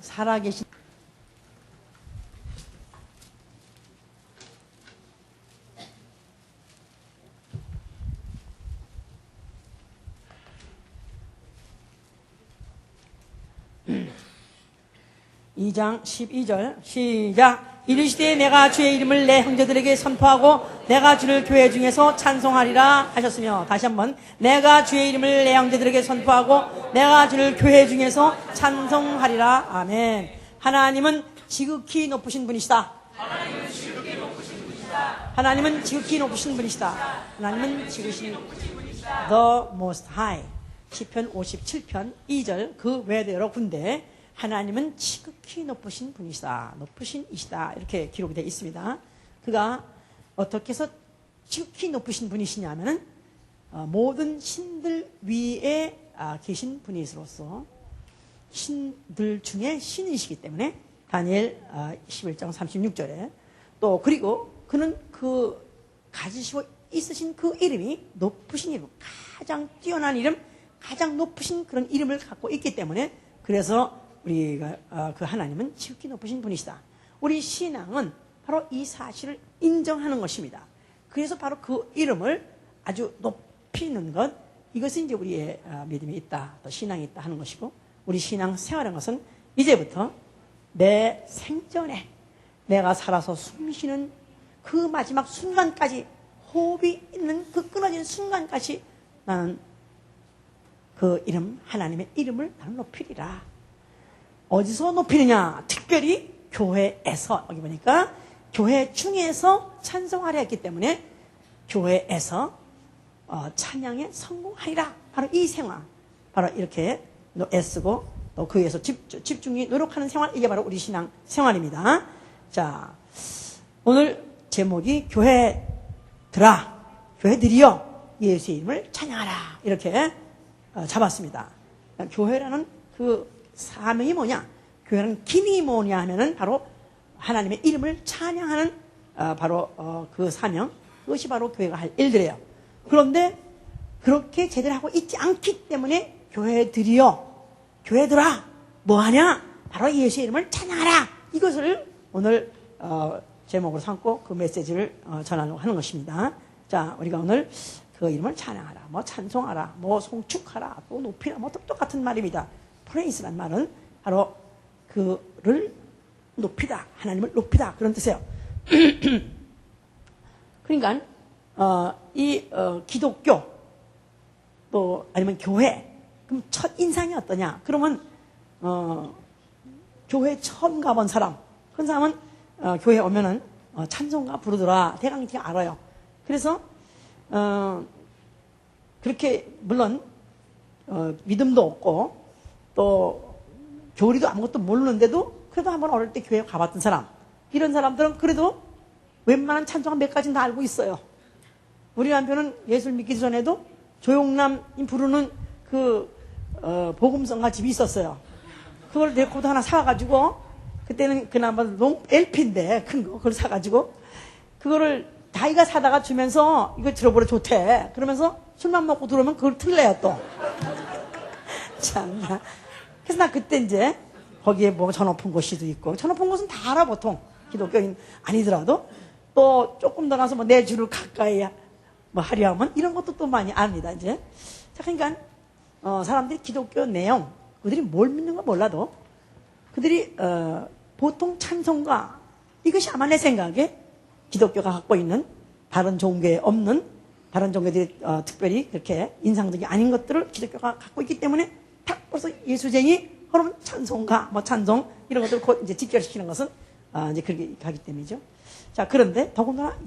살아계신 (2 장 12절) 시작. 이르시되 내가 주의 이름을 내 형제들에게 선포하고 내가 주를 교회 중에서 찬송하리라 하셨으며, 다시 한번 내가 주의 이름을 내 형제들에게 선포하고 내가 주를 교회 중에서 찬송하리라. 아멘. 하나님은 지극히 높으신 분이시다. 하나님은 지극히 높으신 분이시다. 하나님은 지극히 높으신 분이시다. 하나님은 지극히 The Most High. 시편 57편 2절 그 외에도 여러 군데 하나님은 지극히 높으신 분이시다, 높으신 이시다, 이렇게 기록이 되어 있습니다. 그가 어떻게 해서 지극히 높으신 분이시냐면은 모든 신들 위에 계신 분이시로서 신들 중에 신이시기 때문에 다니엘 11장 36절에 또 그리고 그는 그 가지시고 있으신 그 이름이 높으신 이름, 가장 뛰어난 이름, 가장 높으신 그런 이름을 갖고 있기 때문에 그래서 우리가 그 하나님은 지극히 높으신 분이시다. 우리 신앙은 바로 이 사실을 인정하는 것입니다. 그래서 바로 그 이름을 아주 높이는 것, 이것은 이제 우리의 믿음이 있다, 또 신앙이 있다 하는 것이고, 우리 신앙 생활하는 것은 이제부터 내 생전에 내가 살아서 숨쉬는 그 마지막 순간까지, 호흡이 있는 그 끊어진 순간까지 나는 그 이름, 하나님의 이름을 나는 높이리라. 어디서 높이느냐? 특별히 교회에서, 여기 보니까 교회 중에서 찬송하려 했기 때문에 교회에서 찬양에 성공하리라. 바로 이 생활, 바로 이렇게 애쓰고 또 그 위해서 집중히 노력하는 생활, 이게 바로 우리 신앙 생활입니다. 자, 오늘 제목이 교회들아, 교회들이여 예수의 이름을 찬양하라, 이렇게 잡았습니다. 교회라는 그 사명이 뭐냐? 교회는 기능이 뭐냐 하면은 바로 하나님의 이름을 찬양하는 바로 그 사명, 그것이 바로 교회가 할 일들이에요. 그런데 그렇게 제대로 하고 있지 않기 때문에 교회들이여, 교회들아 뭐하냐? 바로 예수의 이름을 찬양하라. 이것을 오늘 제목으로 삼고 그 메시지를 전하려고 하는 것입니다. 자, 우리가 오늘 그 이름을 찬양하라, 뭐 찬송하라, 뭐 송축하라, 또 높이라, 뭐 똑같은 말입니다. 프레이스란 말은 바로 그를 높이다, 하나님을 높이다, 그런 뜻이에요. 그러니까 기독교 또 아니면 교회, 그럼 첫 인상이 어떠냐? 그러면 교회 처음 가본 사람, 그런 사람은 교회 오면은 찬송가 부르더라 대강 알아요. 그래서 그렇게 물론 믿음도 없고 또 교리도 아무것도 모르는데도 그래도 한번 어릴 때 교회 가봤던 사람, 이런 사람들은 그래도 웬만한 찬송가 몇 가지는 다 알고 있어요. 우리 남편은 예수를 믿기 전에도 조용남 부르는 그 복음성가 집이 있었어요. 그걸 레코드 하나 사가지고, 그때는 그나마 LP인데 큰 거, 그걸 사가지고 그거를 자기가 사다가 주면서 이거 들어보라 좋대 그러면서 술만 먹고 들어오면 그걸 틀래요 또. 참. 그래서 나 그때 이제 거기에 뭐 저 높은 곳이도 있고, 저 높은 곳은 다 알아 보통 기독교인 아니더라도. 또 조금 더 가서 뭐 내 주를 가까이 뭐 하려 하면 이런 것도 또 많이 압니다 이제. 자, 그러니까 사람들이 기독교 내용, 그들이 뭘 믿는가 몰라도 그들이 보통 찬송가, 이것이 아마 내 생각에 기독교가 갖고 있는 다른 종교에 없는, 다른 종교들이 특별히 그렇게 인상적이 아닌 것들을 기독교가 갖고 있기 때문에 딱 벌써 예수쟁이, 그러면 찬송가, 뭐 찬송 이런 것들을 곧 이제 직결시키는 것은 이제 그렇게 가기 때문이죠. 자, 그런데 더군다나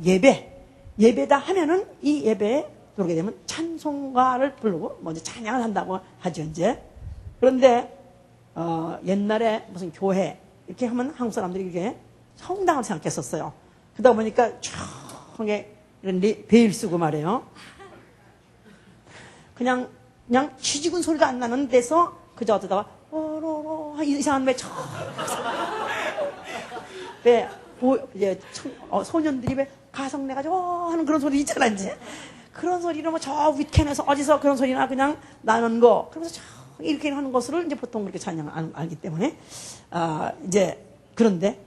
예배다 하면은 이 예배에 들어오게 되면 찬송가를 부르고 먼저 찬양을 한다고 하죠 이제. 그런데 옛날에 무슨 교회 이렇게 하면 한국 사람들이 이게 성당을 생각했었어요. 그러다 보니까 쫙 이런 베일 쓰고 말이에요. 그냥 쥐지군 소리도 안 나는 데서 그저 어쩌다가 오로로 이상한 왜 이제 소년들이 왜 가성 내가지고 하는 그런 소리 있잖아 이제. 그런 소리로 뭐 저 위켄에서 어디서 그런 소리나 그냥 나는 거, 그러면서 이렇게 하는 것을 이제 보통 그렇게 찬양 알기 때문에, 이제, 그런데,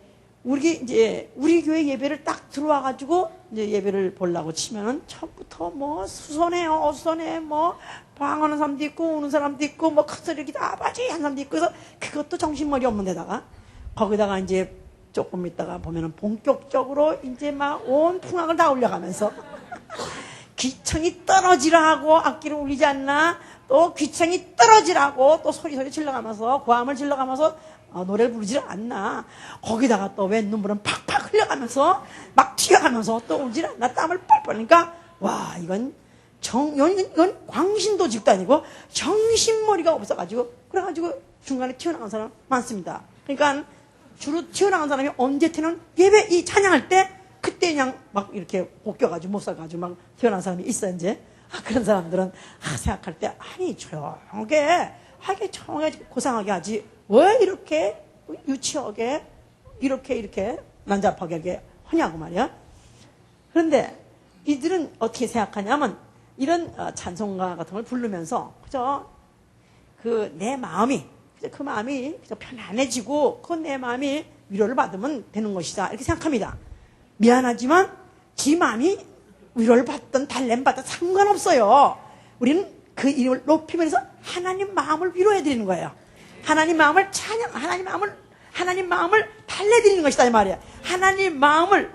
우리 교회 예배를 딱 들어와가지고, 이제 예배를 보려고 치면은, 처음부터 뭐, 수선해요, 어수선해, 뭐, 방하는 사람도 있고, 우는 사람도 있고, 뭐, 큰 소리 이렇게 아버지 한 사람도 있고, 그래서 그것도 정신머리 없는 데다가, 거기다가 이제 조금 있다가 보면은 본격적으로 이제 막 온 풍악을 다 올려가면서, 귀청이 떨어지라 하고 악기를 울리지 않나, 또 귀청이 떨어지라고 또 소리 질러가면서, 고함을 질러가면서, 노래를 부르지 않나. 거기다가 또 왜 눈물은 팍팍 흘려가면서 막 튀어가면서 또 울지 않나. 땀을 뻘뻘 흘리니까 와, 이건 광신도직도 아니고 정신머리가 없어가지고, 그래가지고 중간에 튀어나간 사람 많습니다. 그러니까 주로 튀어나간 사람이 언제 튀는 예배 이 찬양할 때 그때 그냥 막 이렇게 벗겨가지고 못 살가지고 막 튀어나간 사람이 있어. 이제 그런 사람들은 생각할 때 아니 조용하게 고상하게 하지 왜 이렇게 유치하게 이렇게 난잡하게 하냐고 말이야. 그런데 이들은 어떻게 생각하냐면 이런 찬송가 같은 걸 부르면서 그저 내 마음이 그 마음이 편안해지고 그 내 마음이 위로를 받으면 되는 것이다 이렇게 생각합니다. 미안하지만 지 마음이 위로를 받든 달램 받든 상관없어요. 우리는 그 이름을 높이면서 하나님 마음을 위로해 드리는 거예요. 하나님 마음을 하나님 마음을 달래드리는 것이다 이 말이야. 하나님 마음을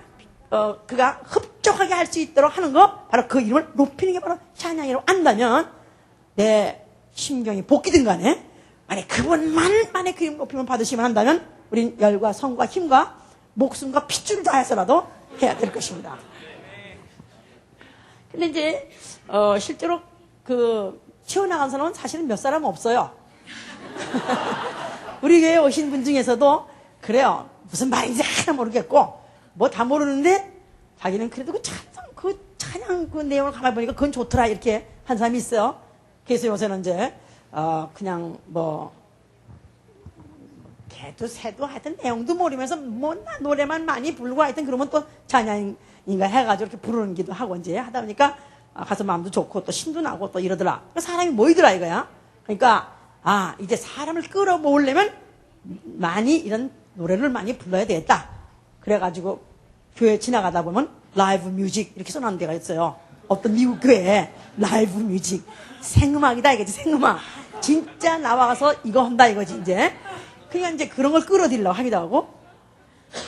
그가 흡족하게 할 수 있도록 하는 거, 바로 그 이름을 높이는 게 바로 찬양이라고 안다면 내 심경이 복귀든 간에 만약 그분만의 그 이름 높이면 받으시면 한다면 우린 열과 성과 힘과 목숨과 핏줄을 다해서라도 해야 될 것입니다. 근데 이제 실제로 튀어나간 사람은 사실은 몇 사람 없어요. 우리 교회에 오신 분 중에서도 그래요. 무슨 말인지 하나 모르겠고 뭐 다 모르는데 자기는 그래도 찬양 그 내용을 가만히 보니까 그건 좋더라 이렇게 한 사람이 있어요. 그래서 요새는 이제 그냥 뭐 개도 새도 하여튼 내용도 모르면서 뭐 노래만 많이 부르고 하여튼 그러면 또 찬양인가 해가지고 이렇게 부르는 기도 하고 이제 하다 보니까 가서 마음도 좋고 또 신도 나고 또 이러더라. 사람이 모이더라 이거야. 그러니까 이제 사람을 끌어모으려면 많이 이런 노래를 많이 불러야 되겠다. 그래가지고 교회 지나가다 보면 라이브 뮤직 이렇게 써놓은 데가 있어요. 어떤 미국 교회에 라이브 뮤직 생음악이다 이거지. 생음악 진짜 나와서 이거 한다 이거지. 이제 그냥 이제 그런 걸 끌어들이려고 하기도 하고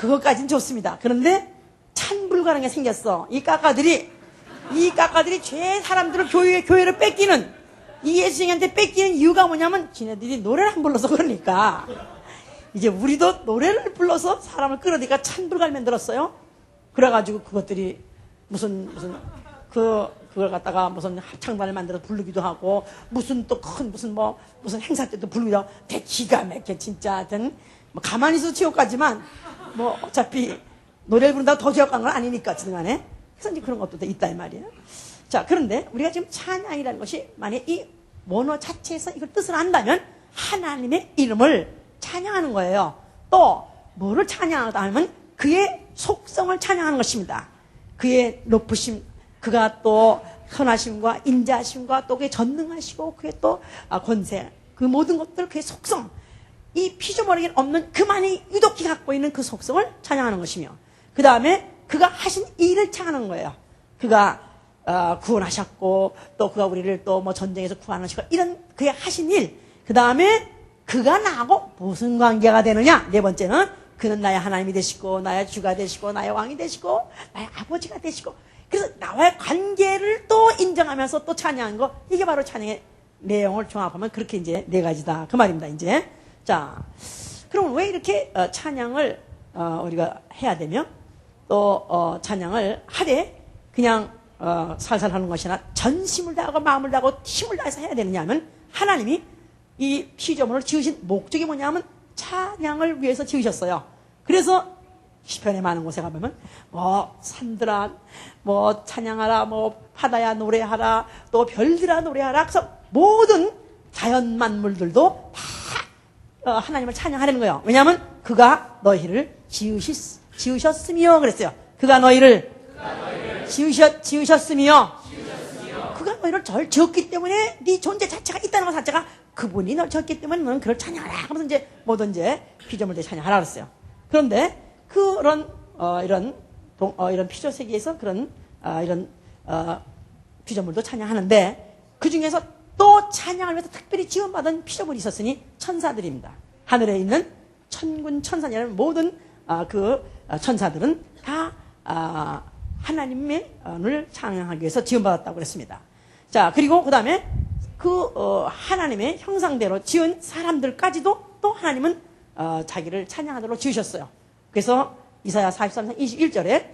그것까지는 좋습니다. 그런데 찬불가는 게 생겼어. 이 까까들이 죄 사람들을 교회를 뺏기는 이 예수님한테 뺏기는 이유가 뭐냐면 지네들이 노래를 안 불러서 그러니까 이제 우리도 노래를 불러서 사람을 끌어들이니까 찬불가를 만들었어요. 그래가지고 그것들이 그걸 갖다가 무슨 합창단을 만들어서 부르기도 하고 무슨 또 큰 무슨 행사 때도 부르기도 하고 되게 기가 막혀 진짜. 하여튼 뭐 가만히 있어도 지옥 가지만 뭐 어차피 노래를 부른다고 더 지옥 간 건 아니니까 지금간에. 그래서 이제 그런 것도 있다 이 말이에요. 자, 그런데 우리가 지금 찬양이라는 것이 만약 이 원어 자체에서 이걸 뜻을 안다면 하나님의 이름을 찬양하는 거예요. 또 뭐를 찬양하다 하면 그의 속성을 찬양하는 것입니다. 그의 높으심, 그가 또 선하심과 인자하심과 또 그의 전능하시고 그의 또 권세, 그 모든 것들 그의 속성, 이 피조물에게 없는 그만이 유독히 갖고 있는 그 속성을 찬양하는 것이며 그 다음에 그가 하신 일을 찬양하는 거예요. 그가 구원하셨고 또 그가 우리를 또 뭐 전쟁에서 구원하시고 이런 그의 하신 일, 그 다음에 그가 나하고 무슨 관계가 되느냐. 네 번째는 그는 나의 하나님이 되시고 나의 주가 되시고 나의 왕이 되시고 나의 아버지가 되시고, 그래서 나와의 관계를 또 인정하면서 또 찬양한 거, 이게 바로 찬양의 내용을 종합하면 그렇게 이제 네 가지다 그 말입니다. 이제 자, 그럼 왜 이렇게 찬양을 우리가 해야 되며 또 찬양을 하되 그냥 살살 하는 것이 아니라 전심을 다하고 마음을 다하고 힘을 다해서 해야 되느냐 하면 하나님이 이 피조물을 지으신 목적이 뭐냐면 찬양을 위해서 지으셨어요. 그래서 시편에 많은 곳에 가보면 뭐 산들아 뭐 찬양하라, 뭐 바다야 노래하라, 또 별들아 노래하라. 그래서 모든 자연 만물들도 다 하나님을 찬양하려는 거예요. 왜냐하면 그가 너희를 지으셨으며 그랬어요. 그가 너희를 지으셨으며 그가 너희를 절 지었기 때문에 네 존재 자체가 있다는 것 자체가 그분이 널 졌기 때문에 너는 그를 찬양하라 하면서 이제 모든 이제 피조물들 찬양하라 그랬어요. 그런데 그런 이런 피조 세계에서 그런 이런 피조물도 찬양하는데 그 중에서 또 찬양을 위해서 특별히 지원받은 피조물이 있었으니 천사들입니다. 하늘에 있는 천군 천사냐는 모든 천사들은 다 하나님을 찬양하기 위해서 지원받았다고 그랬습니다. 자, 그리고 그 다음에 하나님의 형상대로 지은 사람들까지도 또 하나님은 자기를 찬양하도록 지으셨어요. 그래서 이사야 43장 21절에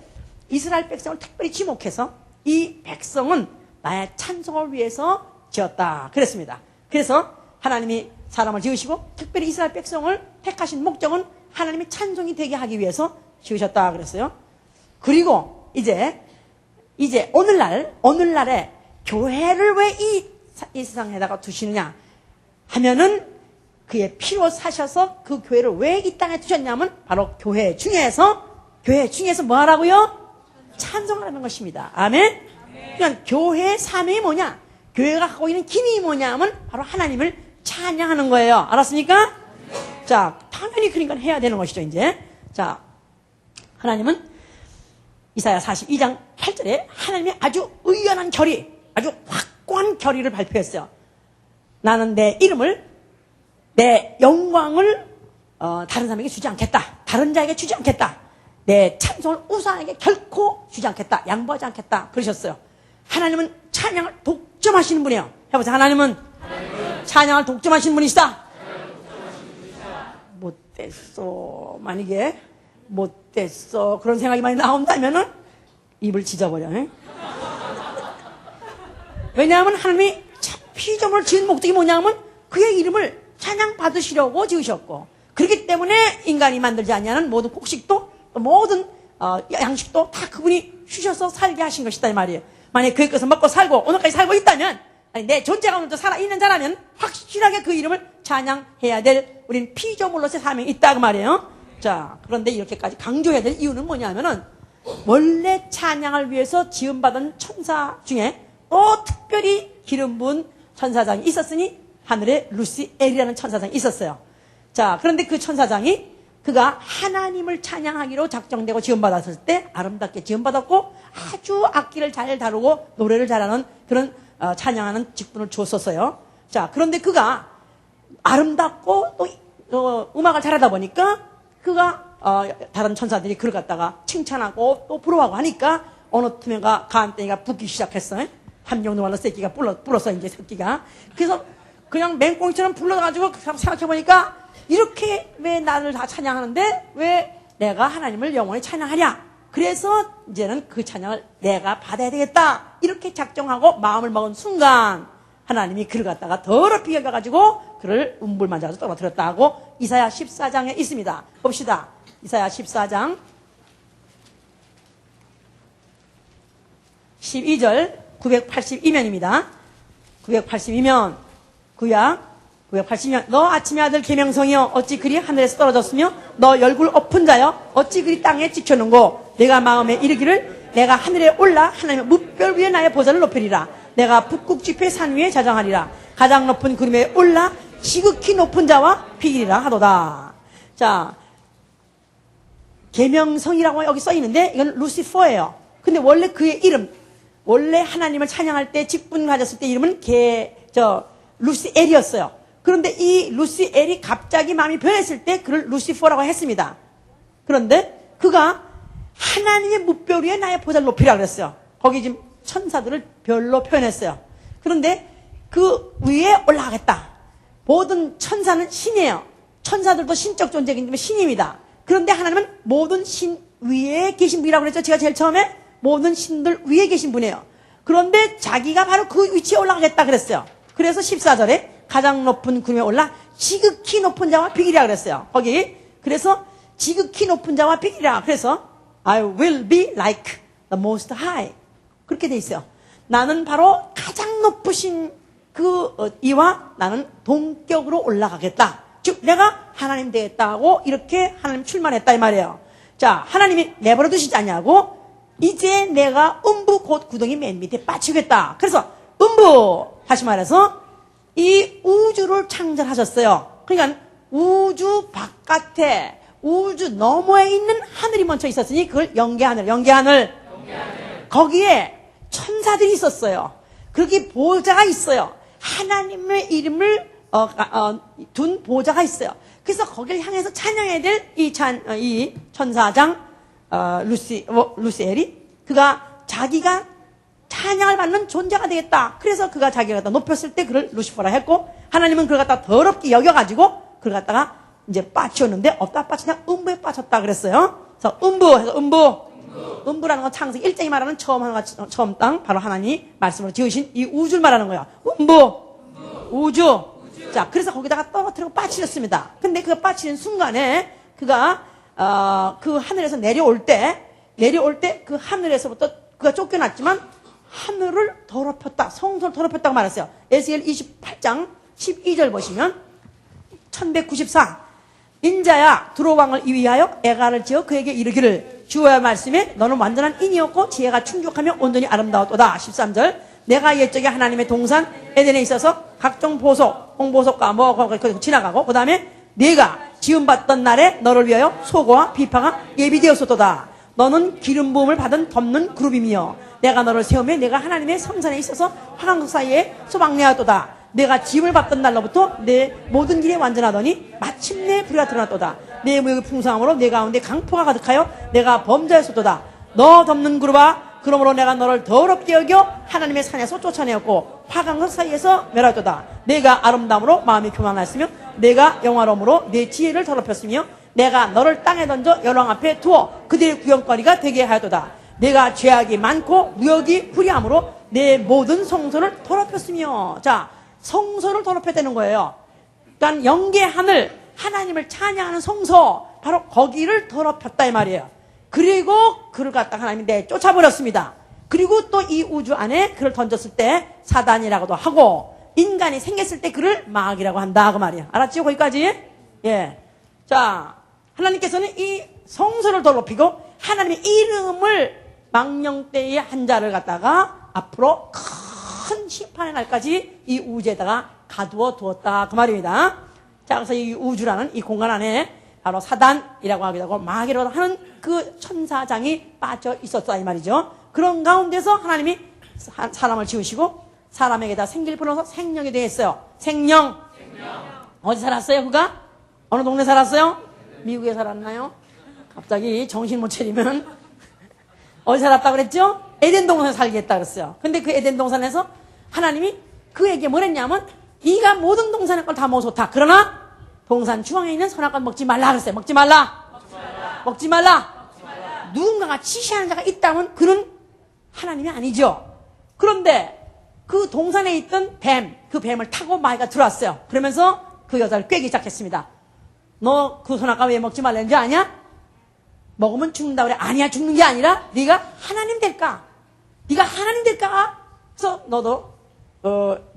이스라엘 백성을 특별히 지목해서 이 백성은 나의 찬송을 위해서 지었다 그랬습니다. 그래서 하나님이 사람을 지으시고 특별히 이스라엘 백성을 택하신 목적은 하나님의 찬송이 되게 하기 위해서 지으셨다 그랬어요. 그리고 이제 오늘날에 교회를 왜 이 세상에다가 두시느냐 하면은 그의 피로 사셔서 그 교회를 왜 이 땅에 두셨냐면 바로 교회 중에서 뭐 하라고요? 찬송하라는 것입니다. 아멘? 그러니까 교회의 사명이 뭐냐? 교회가 갖고 있는 기능이 뭐냐면 바로 하나님을 찬양하는 거예요. 알았습니까? 자, 당연히 그러니까 해야 되는 것이죠, 이제. 자, 하나님은 이사야 42장 8절에 하나님의 아주 의연한 결의, 아주 확고한 결의를 발표했어요. 나는 내 이름을, 내 영광을 다른 사람에게 주지 않겠다. 다른 자에게 주지 않겠다. 내 찬송을 우상에게 결코 주지 않겠다. 양보하지 않겠다. 그러셨어요. 하나님은 찬양을 독점하시는 분이에요. 해보세요. 하나님은 찬양을 독점하시는 분이시다. 못됐어. 만약에 못됐어. 그런 생각이 많이 나온다면은 입을 찢어버려. 왜냐하면 하나님이 피조물을 지은 목적이 뭐냐면 그의 이름을 찬양 받으시려고 지으셨고, 그렇기 때문에 인간이 만들지 않냐는 모든 곡식도 모든 양식도 다 그분이 주셔서 살게 하신 것이다 이 말이에요. 만약에 그의 것을 먹고 살고 오늘까지 살고 있다면, 아니, 내 존재가 오늘도 살아있는 자라면 확실하게 그 이름을 찬양해야 될 우린 피조물로서의 사명이 있다 그 말이에요. 자, 그런데 이렇게까지 강조해야 될 이유는 뭐냐면은 원래 찬양을 위해서 지음받은 천사 중에 또 특별히 기름 부은 천사장이 있었으니 하늘에 루시엘이라는 천사장이 있었어요. 자, 그런데 그 천사장이 그가 하나님을 찬양하기로 작정되고 지음받았을 때 아름답게 지음받았고 아주 악기를 잘 다루고 노래를 잘하는 그런 찬양하는 직분을 주었었어요. 자, 그런데 그가 아름답고 또 음악을 잘하다 보니까 그가 다른 천사들이 그를 갖다가 칭찬하고 또 부러워하고 하니까 어느 틈에가 간땡이가 붓기 시작했어요. 함정노말로 새끼가 불었어 이제 새끼가. 그래서 그냥 맹꽁이처럼 불러가지고 생각해보니까 이렇게 왜 나를 다 찬양하는데 왜 내가 하나님을 영원히 찬양하냐. 그래서 이제는 그 찬양을 내가 받아야 되겠다. 이렇게 작정하고 마음을 먹은 순간 하나님이 그를 갖다가 더럽히 여겨가지고 그를 음불만져서 떨어뜨렸다 하고 이사야 14장에 있습니다. 봅시다. 이사야 14장 12절 982면입니다. 982면 구약 982면 너 아침의 아들 계명성이여 어찌 그리 하늘에서 떨어졌으며 너 열굴 엎은 자여 어찌 그리 땅에 찍혀는고 내가 마음에 이르기를 내가 하늘에 올라 하나님의 무별 위에 나의 보좌를 높이리라. 내가 북극 지폐 산 위에 자정하리라. 가장 높은 구름에 올라 지극히 높은 자와 비기리라 하도다. 자, 계명성이라고 여기 써 있는데 이건 루시퍼예요. 근데 원래 그의 이름, 원래 하나님을 찬양할 때 직분 가졌을 때 이름은 루시엘이었어요. 그런데 이 루시엘이 갑자기 마음이 변했을 때 그를 루시퍼라고 했습니다. 그런데 그가 하나님의 무별 위에 나의 보좌를 높이라 그랬어요. 거기 지금 천사들을 별로 표현했어요. 그런데 그 위에 올라가겠다. 모든 천사는 신이에요. 천사들도 신적 존재이기 때문에 신입니다. 그런데 하나님은 모든 신 위에 계신 분이라고 그랬죠. 제가 제일 처음에 모든 신들 위에 계신 분이에요. 그런데 자기가 바로 그 위치에 올라가겠다 그랬어요. 그래서 14절에 가장 높은 구름에 올라 지극히 높은 자와 비기리라 그랬어요. 거기 그래서 지극히 높은 자와 비기리라. 그래서 I will be like the most high. 그렇게 돼 있어요. 나는 바로 가장 높으신 이와 나는 동격으로 올라가겠다. 즉 내가 하나님 되겠다고 이렇게 하나님 출마했다 이 말이에요. 자, 하나님이 내버려 두시지 않냐고 이제 내가 음부 곧 구덩이 맨 밑에 빠지겠다. 그래서 음부 다시 말해서 이 우주를 창조하셨어요. 그러니까 우주 바깥에, 우주 너머에 있는 하늘이 먼저 있었으니 그걸 영계하늘. 거기에 천사들이 있었어요. 거기 보좌가 있어요. 하나님의 이름을 둔 보좌가 있어요. 그래서 거기를 향해서 찬양해야 될 이 천사장 루시엘이 그가 자기가 찬양을 받는 존재가 되겠다. 그래서 그가 자기가 갖다 높였을 때 그를 루시퍼라 했고, 하나님은 그를 갖다 더럽게 여겨가지고 그를 갖다가 이제 빠치웠는데, 없다 빠치냐 음부에 빠쳤다 그랬어요. 그래서 음부라는 건 창세기 1장이 말하는 처음 땅, 바로 하나님이 말씀으로 지으신 이 우주를 말하는 거야. 우주. 자, 그래서 거기다가 떨어뜨리고 빠치렸습니다. 근데 그가 빠치는 순간에 그가 그 하늘에서 내려올 때 그 하늘에서부터 그가 쫓겨났지만 하늘을 더럽혔다, 성소를 더럽혔다고 말했어요. 에스겔 28장 12절 보시면 1194 인자야 두로 왕을 위하여 애가를 지어 그에게 이르기를 주의 말씀에 너는 완전한 인이었고 지혜가 충족하며 온전히 아름다웠도다. 13절 내가 옛적에 하나님의 동산 에덴에 있어서 각종 보석, 홍보석과 지나가고, 그 다음에 네가 지음받던 날에 너를 위하여 소고와 비파가 예비되었었도다. 너는 기름 부음을 받은 덮는 그룹이며 내가 너를 세우며 내가 하나님의 성산에 있어서 화강석 사이에 소방내었도다. 내가 지음을 받던 날로부터 내 모든 길에 완전하더니 마침내 불이가 드러났도다. 내 무역의 풍성함으로 내 가운데 강포가 가득하여 내가 범죄했었도다. 너 덮는 그룹아, 그러므로 내가 너를 더럽게 여겨 하나님의 산에서 쫓아내었고 화강석 사이에서 멸하였도다. 내가 아름다움으로 마음이 교만하였으며 내가 영화로움으로 내 지혜를 더럽혔으며 내가 너를 땅에 던져 열왕 앞에 두어 그들의 구경거리가 되게 하였도다. 내가 죄악이 많고 무역이 불의함으로 내 모든 성소를 더럽혔으며. 자, 성소를 더럽혔다는 거예요. 그러니까 영계 하늘, 하나님을 찬양하는 성소, 바로 거기를 더럽혔다 이 말이에요. 그리고 그를 갖다가 하나님이 내쫓아버렸습니다. 그리고 또 이 우주 안에 그를 던졌을 때 사단이라고도 하고, 인간이 생겼을 때 그를 마귀라고 한다 그 말이에요. 알았죠? 거기까지? 예. 자, 하나님께서는 이 성소를 더럽히고 하나님의 이름을 망령되이 한 자를 갖다가 앞으로 큰 심판의 날까지 이 우주에다가 가두어 두었다 그 말입니다. 자, 그래서 이 우주라는 이 공간 안에 바로 사단이라고 하기도 하고 마귀라고 하는 그 천사장이 빠져 있었다 이 말이죠. 그런 가운데서 하나님이 사람을 지으시고 사람에게다 생기를 불어서 생명이 되었어요. 생명. 어디 살았어요 그가? 어느 동네 살았어요? 미국에 살았나요? 갑자기 정신 못 차리면 어디 살았다고 그랬죠? 에덴 동산에 살겠다 그랬어요. 근데 그 에덴 동산에서 하나님이 그에게 뭘 했냐면 네가 모든 동산의 걸 다 먹어도 그러나 동산 중앙에 있는 선악과는 먹지 말라 그랬어요. 먹지 말라. 누군가가 지시하는 자가 있다면 그는 하나님이 아니죠. 그런데 그 동산에 있던 뱀, 그 뱀을 타고 마귀가 들어왔어요. 그러면서 그 여자를 꿰기 시작했습니다. 너 그 선악과 왜 먹지 말라는지 아냐? 먹으면 죽는다 그래. 아니야, 죽는 게 아니라 네가 하나님 될까? 그래서 너도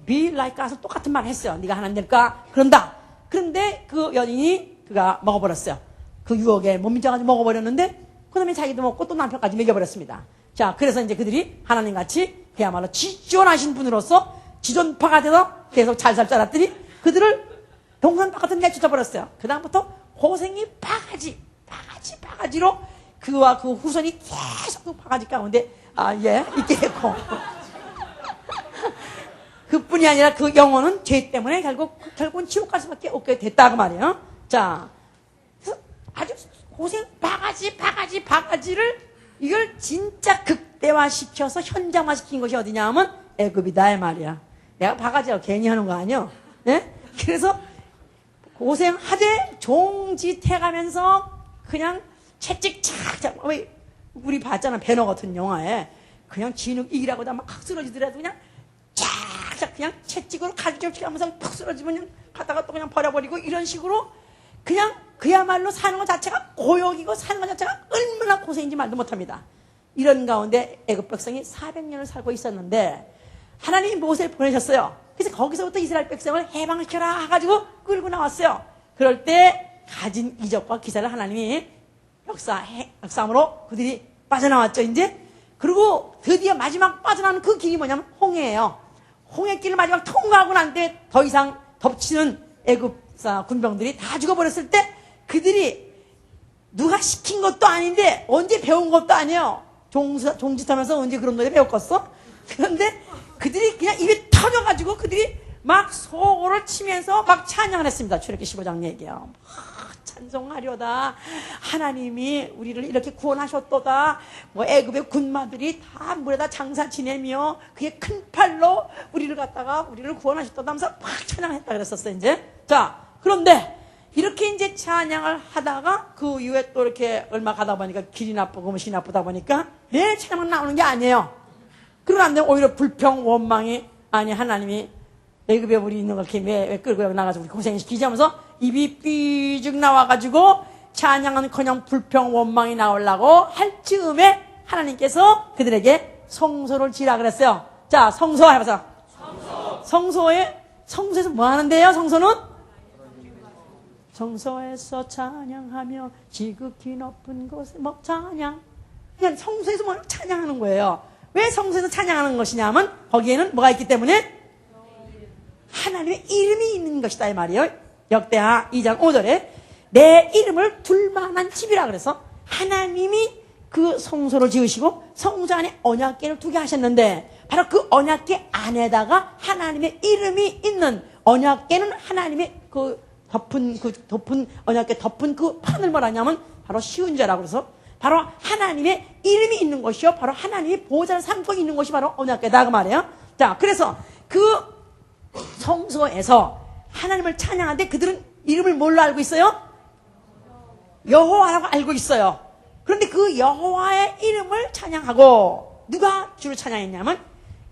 be like us 똑같은 말을 했어요. 네가 하나님 될까? 그런다. 그런데 그 여인이 그가 먹어버렸어요. 그 유혹에 못 미쳐가지고 먹어버렸는데 그 다음에 자기도 먹고 또 남편까지 먹여버렸습니다. 자, 그래서 이제 그들이 하나님같이 그야말로 지존하신 분으로서 지존파가 돼서 계속 잘 살 줄 알았더니 그들을 동산 바깥으로 내쫓아버렸어요. 그 다음부터 고생이 바가지로 그와 그 후손이 계속 바가지 가운데 있게 됐고 그뿐이 아니라 그 영혼은 죄 때문에 결국은 지옥까지밖에 오게 됐다 그 말이에요. 자, 그래서 아주 고생 바가지를 이걸 진짜 극대화시켜서 현장화시킨 것이 어디냐 하면 애굽이다 이 말이야. 내가 바가지라고 괜히 하는 거 아니야. 네? 그래서 고생하되 종짓해가면서 그냥 채찍 착 우리 봤잖아 배너 같은 영화에 그냥 진흙 이기라고 막 쓰러지더라도 그냥 쫙 그냥 채찍으로 가지고 하면서 푹 쓰러지면 그냥 가다가 또 그냥 버려버리고 이런 식으로 그냥 그야말로 사는 것 자체가 고역이고 사는 것 자체가 얼마나 고생인지 말도 못합니다. 이런 가운데 애굽 백성이 400년을 살고 있었는데 하나님이 모세를 보내셨어요. 그래서 거기서부터 이스라엘 백성을 해방시켜라 해가지고 끌고 나왔어요. 그럴 때 가진 이적과 기사를 하나님이 역사함으로 그들이 빠져나왔죠 이제. 그리고 드디어 마지막 빠져나오는 그 길이 뭐냐면 홍해예요. 홍해길을 마지막 통과하고 난 뒤에 더 이상 덮치는 애굽사 군병들이 다 죽어버렸을 때 그들이 누가 시킨 것도 아닌데 언제 배운 것도 아니에요. 종짓하면서 언제 그런 노래 배웠겠어? 그런데 그들이 그냥 입이 터져가지고 그들이 막 소고를 치면서 막 찬양을 했습니다. 출애굽기 15장 얘기예요. 찬송하려다 하나님이 우리를 이렇게 구원하셨도다. 뭐 애굽의 군마들이 다 물에다 장사 지내며 그의 큰 팔로 우리를 구원하셨도다 하면서 막 찬양했다 그랬었어요. 이제 자, 그런데 이렇게 이제 찬양을 하다가 그 이후에 또 이렇게 얼마 가다 보니까 길이 나쁘고 무시 나쁘다 보니까 내 찬양만 나오는 게 아니에요. 그러는데 오히려 불평 원망이 아니 하나님이 애굽에 우리 있는 걸 이렇게 왜 끌고 나가지고 우리 고생시키지 하면서 입이 삐죽 나와가지고 찬양은커녕 불평 원망이 나오려고 할 즈음에 하나님께서 그들에게 성소를 지라 그랬어요. 자, 성소 해보자. 성소에서 뭐 하는데요? 성소는 성소에서 찬양하며 지극히 높은 곳에 뭐 찬양. 그냥 성소에서 뭐 찬양하는 거예요. 왜 성소에서 찬양하는 것이냐면 거기에는 뭐가 있기 때문에 하나님의 이름이 있는 것이다 이 말이에요. 역대하 2장 5절에 내 이름을 둘만한 집이라 그래서 하나님이 그 성소를 지으시고 성소 안에 언약궤를 두게 하셨는데 바로 그 언약궤 안에다가 하나님의 이름이 있는 언약궤는 하나님의 덮은 언약궤 덮은 그 판을 뭐라냐면 바로 시운자라고 그래서 바로 하나님의 이름이 있는 것이요 바로 하나님이 보호자를 삼고 있는 것이 바로 언약궤다 그 말이에요. 자, 그래서 그 성소에서 하나님을 찬양하는데 그들은 이름을 뭘로 알고 있어요? 여호와라고 알고 있어요. 그런데 그 여호와의 이름을 찬양하고 누가 주로 찬양했냐면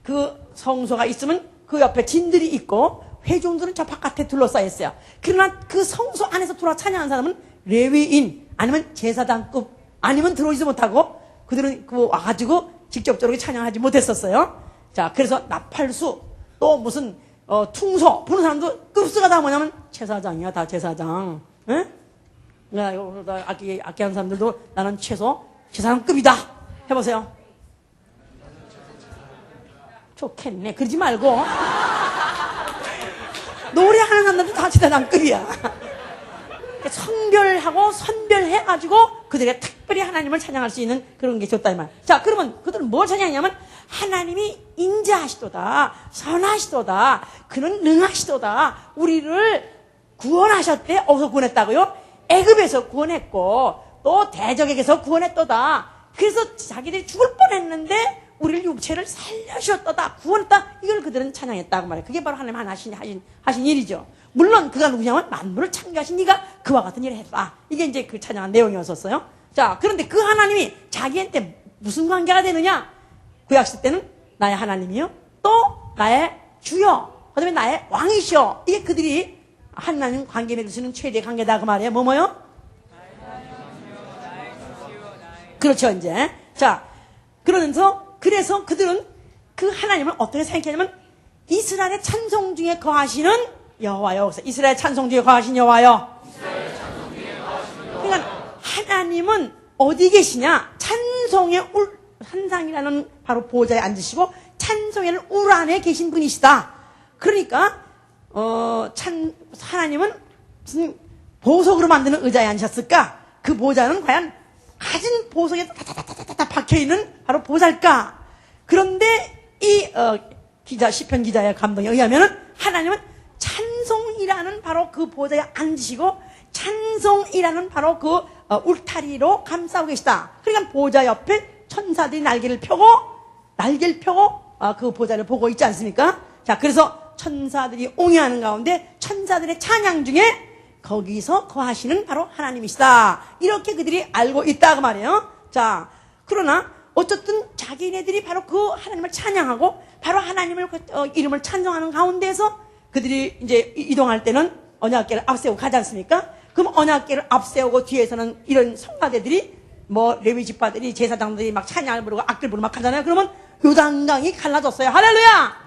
그 성소가 있으면 그 옆에 진들이 있고 회중들은 저 바깥에 둘러싸여 있어요. 그러나 그 성소 안에서 돌아 찬양하는 사람은 레위인 아니면 제사장급 아니면 들어오지 못하고 그들은 와가지고 직접적으로 찬양하지 못했었어요. 자, 그래서 나팔수 또 무슨 퉁소 부는 사람도 급수가 다 뭐냐면 제사장이야. 다 제사장. 응? 악기 하는 사람들도 나는 최소 제사장급이다 해보세요. 좋겠네. 그러지 말고 노래하는 사람들도 다 제사장급이야. 성별하고 선별해가지고 그들이 특별히 하나님을 찬양할 수 있는 그런 게 좋다 이 말. 자, 그러면 그들은 뭘 찬양하냐면 하나님이 인자하시도다, 선하시도다, 그는 능하시도다, 우리를 구원하셨대. 어디서 구원했다고요? 애굽에서 구원했고 또 대적에게서 구원했도다. 그래서 자기들이 죽을 뻔했는데 우리를 육체를 살려주셨도다, 구원했다. 이걸 그들은 찬양했다고 말해요. 그게 바로 하나님 하신 일이죠. 물론 그가 누구냐면 만물을 창조하신 네가 그와 같은 일을 했다. 이게 이제 그 찬양한 내용이었었어요. 자, 그런데 그 하나님이 자기한테 무슨 관계가 되느냐? 구약시대 때는 나의 하나님이요, 또 나의 주요, 그 다음에 나의 왕이시여. 이게 그들이 하나님 관계 맺을 수 있는 최대의 관계다 그 말이에요. 뭐요? 그렇죠 이제. 자, 그래서 그들은 그 하나님을 어떻게 생각하냐면 이스라엘의 찬송 중에 거하시는 여호와요. 이스라엘 찬송 중에 거하신 여호와요. 그러니까 하나님은 어디 계시냐? 찬송의 산상이라는 바로 보좌에 앉으시고 찬송의 울 안에 계신 분이시다. 그러니까 하나님은 무슨 보석으로 만드는 의자에 앉으셨을까? 그 보좌는 과연 가진 보석에 다다다다다 박혀있는 바로 보살까? 그런데 이 시편 기자의 감동에 의하면은 하나님은 찬송이라는 바로 그 보좌에 앉으시고 찬송이라는 바로 그 울타리로 감싸고 계시다. 그러니까 보좌 옆에 천사들이 날개를 펴고 그 보좌를 보고 있지 않습니까? 자, 그래서 천사들이 옹이하는 가운데 천사들의 찬양 중에 거기서 거하시는 바로 하나님이시다. 이렇게 그들이 알고 있다 그 말이에요. 자, 그러나 어쨌든 자기네들이 바로 그 하나님을 찬양하고 바로 하나님을 이름을 찬송하는 가운데서 그들이 이제 이동할 때는 언약궤를 앞세우고 가지 않습니까? 그럼 언약궤를 앞세우고 뒤에서는 이런 성가대들이 뭐 레위 지파들이 제사장들이 막 찬양을 부르고 악기를 부르고 막 하잖아요. 그러면 요단강이 갈라졌어요. 할렐루야.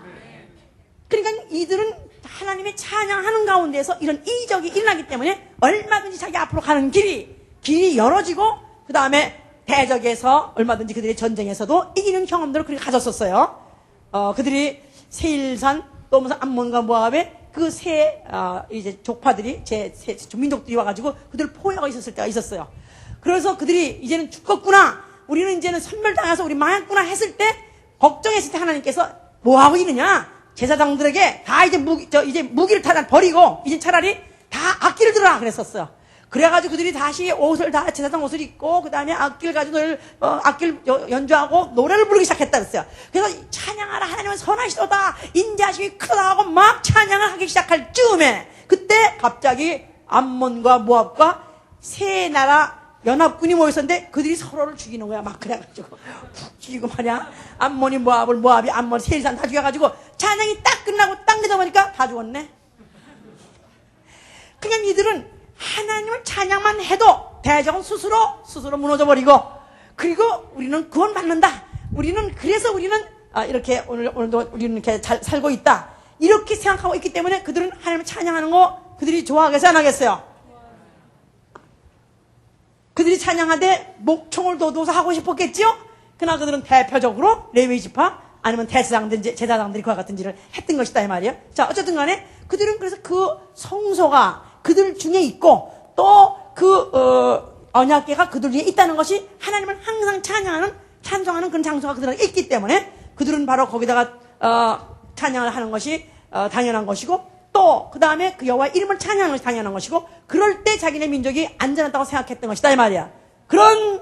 그러니까 이들은 하나님의 찬양하는 가운데서 이런 이적이 일어나기 때문에 얼마든지 자기 앞으로 가는 길이 열어지고 그 다음에 대적에서 얼마든지 그들의 전쟁에서도 이기는 경험들을 그렇게 가졌었어요. 그들이 세일산 또 무슨 암몬과 모압의 그 세 이제 족파들이 민족들이 와가지고 그들 포위하고 있었을 때가 있었어요. 그래서 그들이 이제는 죽겠구나, 우리는 이제는 선멸당해서 우리 망했구나 했을 때, 걱정했을 때 하나님께서 뭐 하고 있느냐, 제사장들에게 다 이제 무기를 다 버리고 이제 차라리 다 악기를 들어라 그랬었어요. 그래가지고 그들이 다시 옷을 다 제사장 옷을 입고 그 다음에 악기를 가지고 악기를 연주하고 노래를 부르기 시작했다 그랬어요. 그래서 찬양하라, 하나님은 선하시도다, 인자하심이 크다 하고 막 찬양을 하기 시작할 즈음에, 그때 갑자기 암몬과 모압과 세 나라 연합군이 모였었는데 그들이 서로를 죽이는 거야. 막 그래가지고 푹 죽이고 말이야. 암몬이 모압을, 모압이 암몬, 세일산 다 죽여가지고 찬양이 딱 끝나고 딱 내다보니까 다 죽었네. 그냥 이들은 하나님을 찬양만 해도 대적은 스스로 무너져버리고, 그리고 우리는 구원받는다, 그래서 우리는 이렇게 오늘도 우리는 이렇게 잘 살고 있다, 이렇게 생각하고 있기 때문에 그들은 하나님을 찬양하는 거 그들이 좋아하겠어요, 안 하겠어요? 그들이 찬양하되 목청을 돋워서 하고 싶었겠지요? 그러나 그들은 대표적으로 레위 지파 아니면 제사장들이 그와 같은 일을 했던 것이다 이 말이에요. 자, 어쨌든 간에 그들은 그래서 그 성소가 그들 중에 있고 또 그 언약궤가 그들 중에 있다는 것이, 하나님을 항상 찬송하는 그런 장소가 그들에게 있기 때문에 그들은 바로 거기다가 찬양을 하는 것이 당연한 것이고, 또 그 다음에 그 여호와의 이름을 찬양하는 것이 당연한 것이고, 그럴 때 자기네 민족이 안전하다고 생각했던 것이다 이 말이야. 그런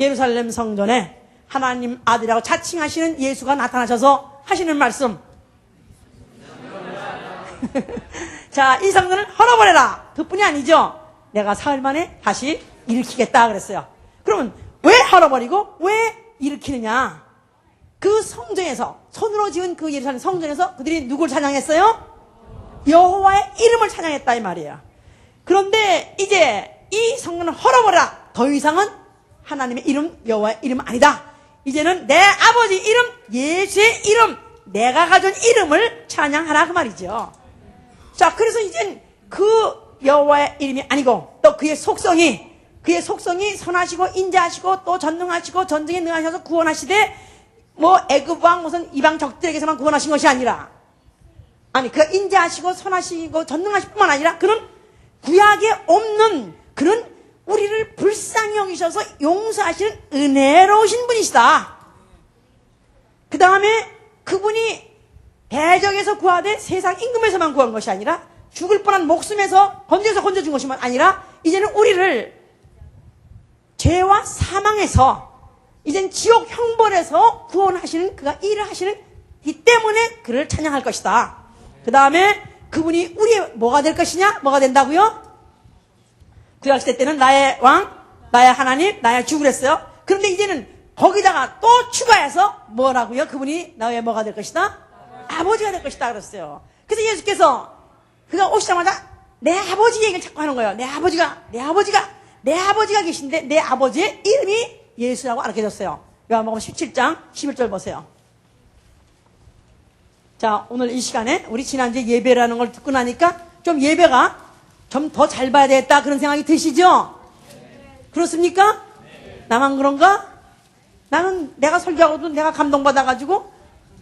예루살렘 성전에 하나님 아들이라고 자칭하시는 예수가 나타나셔서 하시는 말씀. 자, 이 성전을 헐어버려라, 그뿐이 아니죠. 내가 사흘 만에 다시 일으키겠다 그랬어요. 그러면 왜 헐어버리고 왜 일으키느냐? 그 성전에서, 손으로 지은 그 예루살렘 성전에서 그들이 누굴 찬양했어요? 여호와의 이름을 찬양했다 이 말이에요. 그런데 이제 이 성전을 헐어버려라, 더 이상은 하나님의 이름, 여호와의 이름은 아니다. 이제는 내 아버지 이름, 예수의 이름, 내가 가진 이름을 찬양하라 그 말이죠. 자, 그래서 이젠 그 여호와의 이름이 아니고 또 그의 속성이 선하시고 인자하시고 또 전능하시고 전쟁에 능하셔서 구원하시되, 뭐 애굽 왕 무슨 이방 적들에게서만 구원하신 것이 아니라, 그 인자하시고 선하시고 전능하실 뿐만 아니라 그런 구약에 없는 그런 우리를 불쌍히 여기셔서 용서하시는 은혜로우신 분이시다. 그 다음에 그분이 대적에서 구하되 세상 임금에서만 구한 것이 아니라, 죽을 뻔한 목숨에서 건져준 것이 아니라, 이제는 우리를 죄와 사망에서, 이젠 지옥 형벌에서 구원하시는, 그가 일을 하시는 이 때문에 그를 찬양할 것이다. 그 다음에 그분이 우리의 뭐가 될 것이냐? 뭐가 된다고요? 구약시대 때는 나의 왕, 나의 하나님, 나의 주 그랬어요. 그런데 이제는 거기다가 또 추가해서 뭐라고요? 그분이 나의 뭐가 될 것이다? 아버지가 될 것이다 그랬어요. 그래서 예수께서 그가 오시자마자 내 아버지 얘기를 자꾸 하는 거예요. 내 아버지가 계신데 내 아버지의 이름이 예수라고 알려졌어요. 요한복음 17장 11절 보세요. 자, 오늘 이 시간에 우리 지난주에 예배라는 걸 듣고 나니까 좀 예배가 좀 더 잘 봐야 되겠다 그런 생각이 드시죠? 그렇습니까? 나만 그런가? 나는 내가 설교하고도 내가 감동받아가지고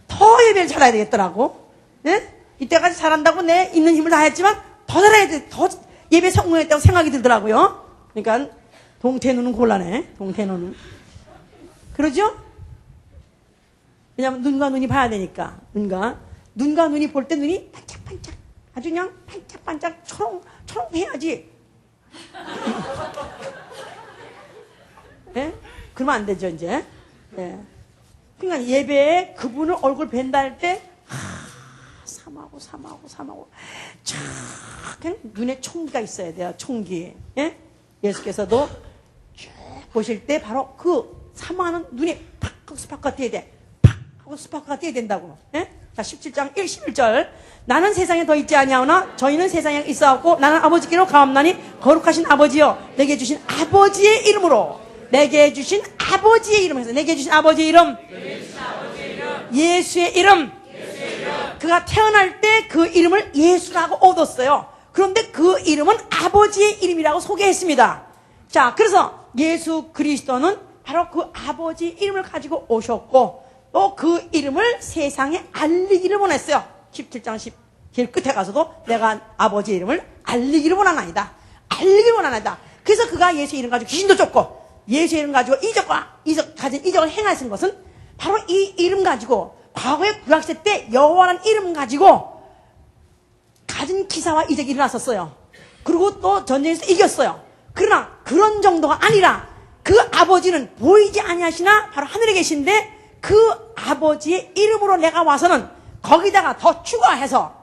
더 예배를 잘해야 되겠더라고. 네? 이때까지 잘한다고 내 있는 힘을 다했지만 더 잘해야 돼. 더 예배 성공했다고 생각이 들더라고요. 그러니까 동태눈은 곤란해. 동태눈은. 그러죠? 왜냐면 눈과 눈이 봐야 되니까. 눈과 눈이 볼 때 눈이 반짝반짝, 아주 그냥 반짝반짝 초롱해야지. 네? 그러면 안 되죠 이제. 네. 그러니까 예배에 그분을 얼굴 뵌다 할 때 삼하고 쫙 그냥 눈에 총기가 있어야 돼요. 총기. 예? 예수께서도 쭉 보실 때 바로 그 사모하는 눈이 팍 하고 스파크가 뛰어야 돼. 팍 하고 스파크가 뛰어야 된다고. 예? 자, 17장 11절. 나는 세상에 더 있지 아니하오나 저희는 세상에 있어왔고 나는 아버지께로 가옵나니 거룩하신 아버지여 내게 주신 아버지의 이름으로, 내게 주신 아버지의 이름에서, 내게 주신 아버지의 이름, 예수의 이름. 그가 태어날 때 그 이름을 예수라고 얻었어요. 그런데 그 이름은 아버지의 이름이라고 소개했습니다. 자, 그래서 예수 그리스도는 바로 그 아버지의 이름을 가지고 오셨고, 또 그 이름을 세상에 알리기를 원했어요. 17장 10길 끝에 가서도 내가 아버지의 이름을 알리기를 원하나이다. 알리기를 원하나이다. 그래서 그가 예수 이름 가지고 귀신도 쫓고 예수 이름 가지고 가진 이적을 행하신 것은 바로 이 이름 가지고 과거의 구약시대 때 여호와라는 이름 가지고 가진 기사와 이적이 일어났었어요. 그리고 또 전쟁에서 이겼어요. 그러나 그런 정도가 아니라 그 아버지는 보이지 아니하시나 바로 하늘에 계신데 그 아버지의 이름으로 내가 와서는 거기다가 더 추가해서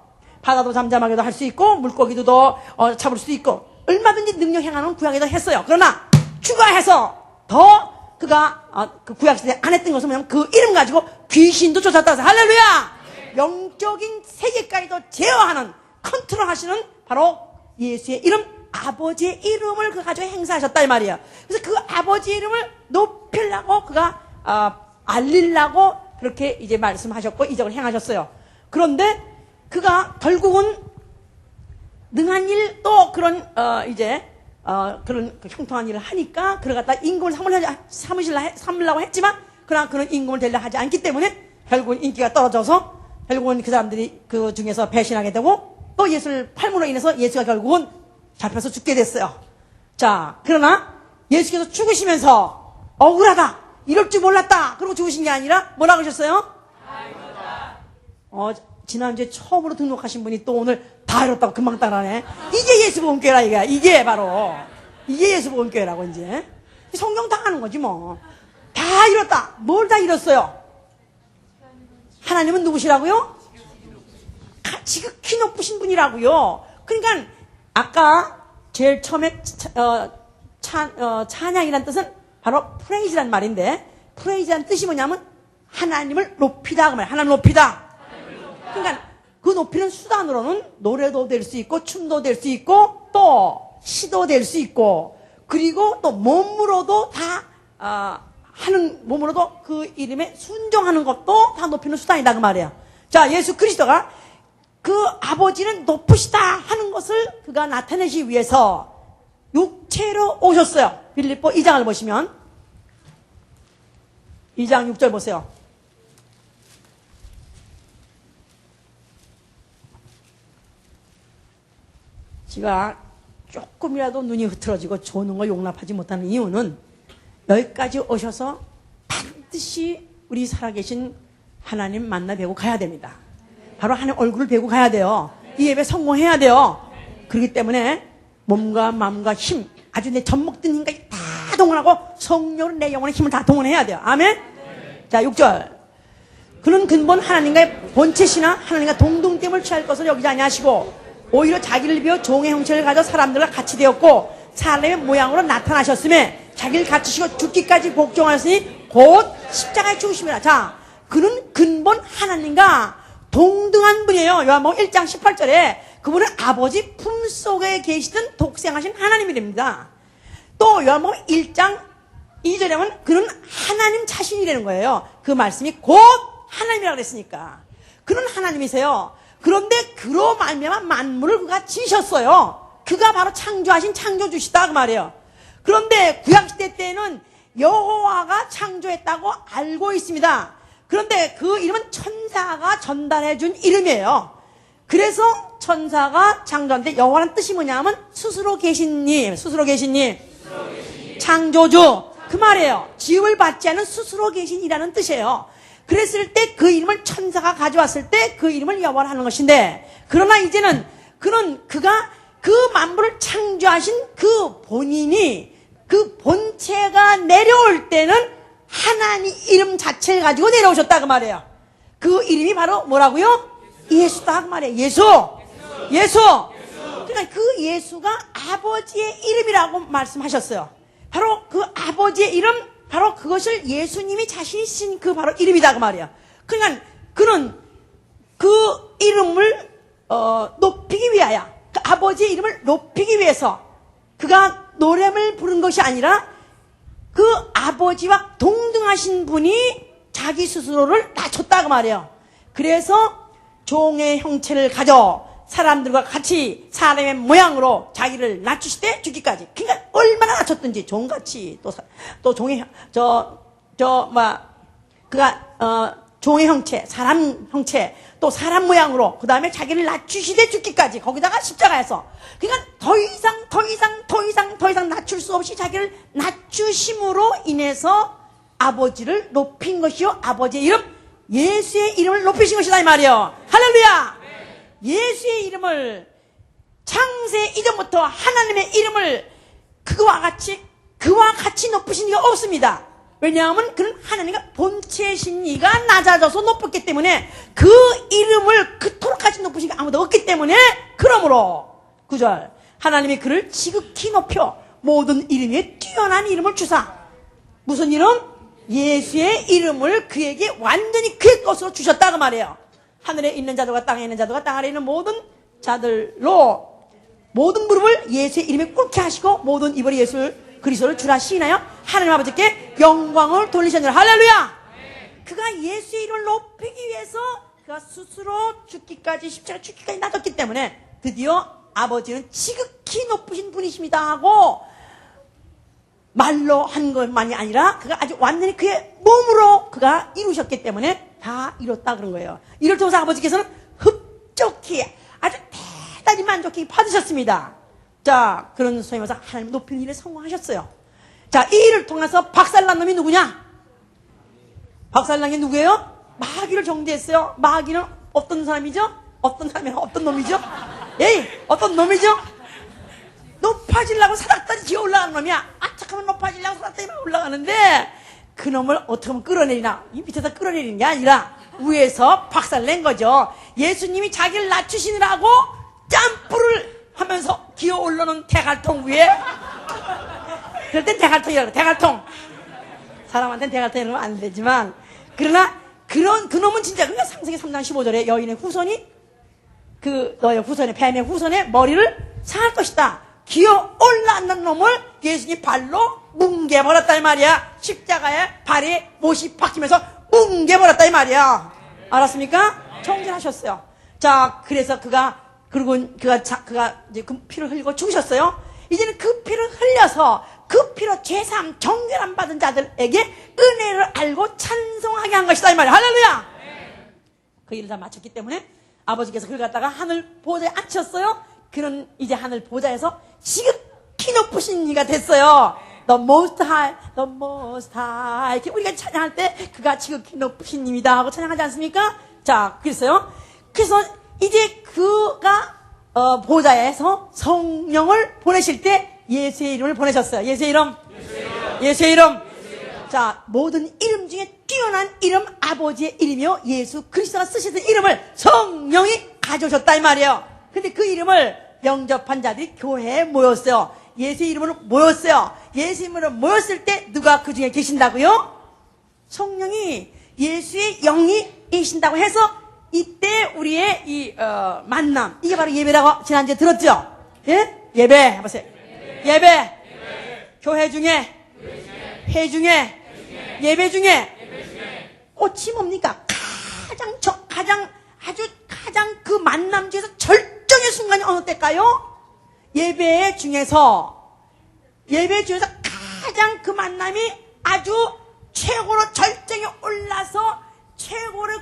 바다도 잠잠하게도 할 수 있고 물고기도 더 잡을 수 있고 얼마든지 능력 행하는 구약에도 했어요. 그러나 추가해서 더 그가 그 구약시대에 안 했던 것은 뭐냐면 그 이름 가지고 귀신도 쫓았다 해서 할렐루야! 영적인 세계까지도 제어하는 컨트롤하시는 바로 예수의 이름, 아버지의 이름을 그 가지고 행사하셨다 이 말이에요. 그래서 그 아버지의 이름을 높이려고 그가 알리려고 그렇게 이제 말씀하셨고 이적을 행하셨어요. 그런데 그가 결국은 능한 일 또 그런 그런 형통한 일을 하니까 그를 갖다 임금을 삼으려고 했지만 그러나 그런 임금을 되려 하지 않기 때문에 결국은 인기가 떨어져서 결국은 그 사람들이 그 중에서 배신하게 되고 또 예수를 팔므로 인해서 예수가 결국은 잡혀서 죽게 됐어요. 자, 그러나 예수께서 죽으시면서 억울하다, 이럴 줄 몰랐다 그러고 죽으신 게 아니라 뭐라고 하셨어요? 지난주에 처음으로 등록하신 분이 또 오늘 다 이뤘다고 금방 따라하네. 이게 예수복음교회라 이게. 이게 바로 이게 예수복음교회라고 이제 성경 다 아는 거지 뭐. 다 이뤘다. 뭘 다 이뤘어요? 하나님은 누구시라고요? 지극히 높으신 분이라고요. 그러니까 아까 제일 처음에 찬양이란 뜻은 바로 프레이즈란 말인데 프레이즈란 뜻이 뭐냐면 하나님을 높이다 그 말이에요. 하나님 높이다. 그러니까 그 높이는 수단으로는 노래도 될 수 있고 춤도 될 수 있고 또 시도 될 수 있고 그리고 또 몸으로도 다 몸으로도 그 이름에 순종하는 것도 다 높이는 수단이다 그 말이에요. 자, 예수 그리스도가 그 아버지는 높으시다 하는 것을 그가 나타내기 위해서 육체로 오셨어요. 빌립보 2장을 보시면 2장 6절 보세요. 제가 조금이라도 눈이 흐트러지고 조는 걸 용납하지 못하는 이유는 여기까지 오셔서 반드시 우리 살아계신 하나님 만나 뵈고 가야 됩니다. 바로 하나님 얼굴을 뵈고 가야 돼요. 이 예배 성공해야 돼요. 그렇기 때문에 몸과 마음과 힘, 아주 내 젖먹던 힘까지 다 동원하고 성령으로 내 영혼의 힘을 다 동원해야 돼요. 아멘? 자, 6절. 그는 근본 하나님과의 본체시나 하나님과 동등됨을 취할 것을 여기지 아니하시고 오히려 자기를 비워 종의 형체를 가져 사람들과 같이 되었고 사람의 모양으로 나타나셨음에 자기를 갖추시고 죽기까지 복종하였으니 곧 십자가에 죽으심이라. 자, 그는 근본 하나님과 동등한 분이에요. 요한복음 1장 18절에 그분은 아버지 품속에 계시던 독생하신 하나님이랍니다. 또 요한복음 1장 2절에 보면 그는 하나님 자신이라는 거예요. 그 말씀이 곧 하나님이라고 그랬으니까 그는 하나님이세요. 그런데 그로 말미암아 만물을 그가 지으셨어요. 그가 바로 창조하신 창조주시다 그 말이에요. 그런데 구약시대 때는 여호와가 창조했다고 알고 있습니다. 그런데 그 이름은 천사가 전달해준 이름이에요. 그래서 천사가 창조한데 여호와라는 뜻이 뭐냐면 스스로 계신 님, 창조주 그 말이에요. 지음을 받지 않은 스스로 계신이라는 뜻이에요. 그랬을 때 그 이름을 천사가 가져왔을 때 그 이름을 여호와라 하는 것인데 그러나 이제는 그가 그 만물을 창조하신 그 본인이 그 본체가 내려올 때는 하나님 이름 자체를 가지고 내려오셨다 그 말이에요. 그 이름이 바로 뭐라고요? 예수다 그 말이에요. 예수. 그러니까 그 예수가 아버지의 이름이라고 말씀하셨어요. 바로 그 아버지의 이름, 바로 그것을 예수님이 자신이 쓰신 그 바로 이름이다 그 말이에요. 그러니까 그는 그 이름을 높이기 위하여, 그 아버지의 이름을 높이기 위해서 그가 노래를 부른 것이 아니라 그 아버지와 동등하신 분이 자기 스스로를 낮췄다 그 말이에요. 그래서 종의 형체를 가져 사람들과 같이 사람의 모양으로 자기를 낮추시되 죽기까지. 그러니까 얼마나 낮췄든지 종같이 또 종의 그가 종의 형체, 사람 형체, 또 사람 모양으로 그 다음에 자기를 낮추시되 죽기까지 거기다가 십자가에서 그러니까 더 이상 낮출 수 없이 자기를 낮추심으로 인해서 아버지를 높인 것이요 아버지의 이름 예수의 이름을 높이신 것이다 이 말이요. 할렐루야. 예수의 이름을 창세 이전부터 하나님의 이름을 그와 같이 높으신 이가 없습니다. 왜냐하면 그는 하나님과 본체신 이가 낮아져서 높았기 때문에 그 이름을 그토록 같이 높으신 게 아무도 없기 때문에 그러므로 9절 하나님이 그를 지극히 높여 모든 이름 위에 뛰어난 이름을 주사 무슨 이름? 예수의 이름을 그에게 완전히 그의 것으로 주셨다 그 말이에요. 하늘에 있는 자들과 땅에 있는 자들과 땅 아래에 있는 모든 자들로 모든 무릎을 예수의 이름에 꿇게 하시고 모든 입을 예수 그리스도를 주라 시인하여 하나님 아버지께 영광을 돌리셨느라. 할렐루야. 그가 예수의 이름을 높이기 위해서 그가 스스로 죽기까지 십자가 죽기까지 낮았기 때문에 드디어 아버지는 지극히 높으신 분이십니다 하고 말로 한 것만이 아니라 그가 아주 완전히 그의 몸으로 그가 이루셨기 때문에 다 이뤘다 그런 거예요. 이를 통해서 아버지께서는 흡족히 아주 대단히 만족히 받으셨습니다. 자, 그런 소위 말해서 하나님 높이는 일에 성공하셨어요. 자, 이 일을 통해서 박살난 놈이 누구냐? 박살난 게 누구예요? 마귀를 정죄했어요. 마귀는 어떤 사람이죠? 어떤 사람이랑 어떤 놈이죠? 에이, 어떤 놈이죠? 높아지려고 사닥다리 지어 올라가는 놈이야. 착하면 높아지려고 사닥다리만 올라가는데 그 놈을 어떻게 하면 끌어내리나? 이 밑에서 끌어내리는 게 아니라 위에서 박살낸 거죠. 예수님이 자기를 낮추시느라고 짬뿌를 하면서 기어 올라오는 대갈통 위에 그럴 땐 대갈통이라고 대갈통 사람한테는 대갈통이라고 하면 안 되지만 그러나 그 놈은 진짜 그러니까 창세기 3장 15절에 여인의 후손이 너의 후손의 뱀의 후손의 머리를 상할 것이다. 기어 올라앉는 놈을 예수님이 발로 뭉개버렸다 이 말이야. 십자가에 발이 못이 박히면서 뭉개버렸다 이 말이야. 알았습니까? 정진하셨어요. 자, 그래서 그가 이제 그 피를 흘리고 죽으셨어요. 이제는 그 피를 흘려서 그 피로 죄사함 정결함 받은 자들에게 은혜를 알고 찬송하게 한 것이다 이 말이야. 할렐루야. 그 일을 다 마쳤기 때문에 아버지께서 그를 갖다가 하늘 보좌에 앉혔어요. 그는 이제 하늘 보좌에서 지극히 높으신 이가 됐어요. The most high, the most high. 이렇게 우리가 찬양할 때 그가 지극히 높으신 님이다 하고 찬양하지 않습니까? 자, 그래서 이제 그가 보좌에서 성령을 보내실 때 예수의 이름을 보내셨어요. 예수의 이름. 예수의 이름. 자, 모든 이름 중에 뛰어난 이름 아버지의 이름이요 예수 그리스도가 쓰시던 이름을 성령이 가져오셨다 이 말이에요. 근데 그 이름을 영접한 자들이 교회에 모였어요. 예수의 이름으로 모였어요. 예수의 이름으로 모였을 때 누가 그 중에 계신다고요? 성령이 예수의 영이 계신다고 해서 이때 우리의 이 만남 이게 바로 예배라고 지난주에 들었죠? 예? 예배 해보세요. 예배. 교회 중에 회 중에 예배 중에 꽃이 뭡니까? 가장 그 만남 중에서 절정의 순간이 어느 때일까요? 예배 중에서 가장 그 만남이 아주 최고로 절정에 올라서 최고로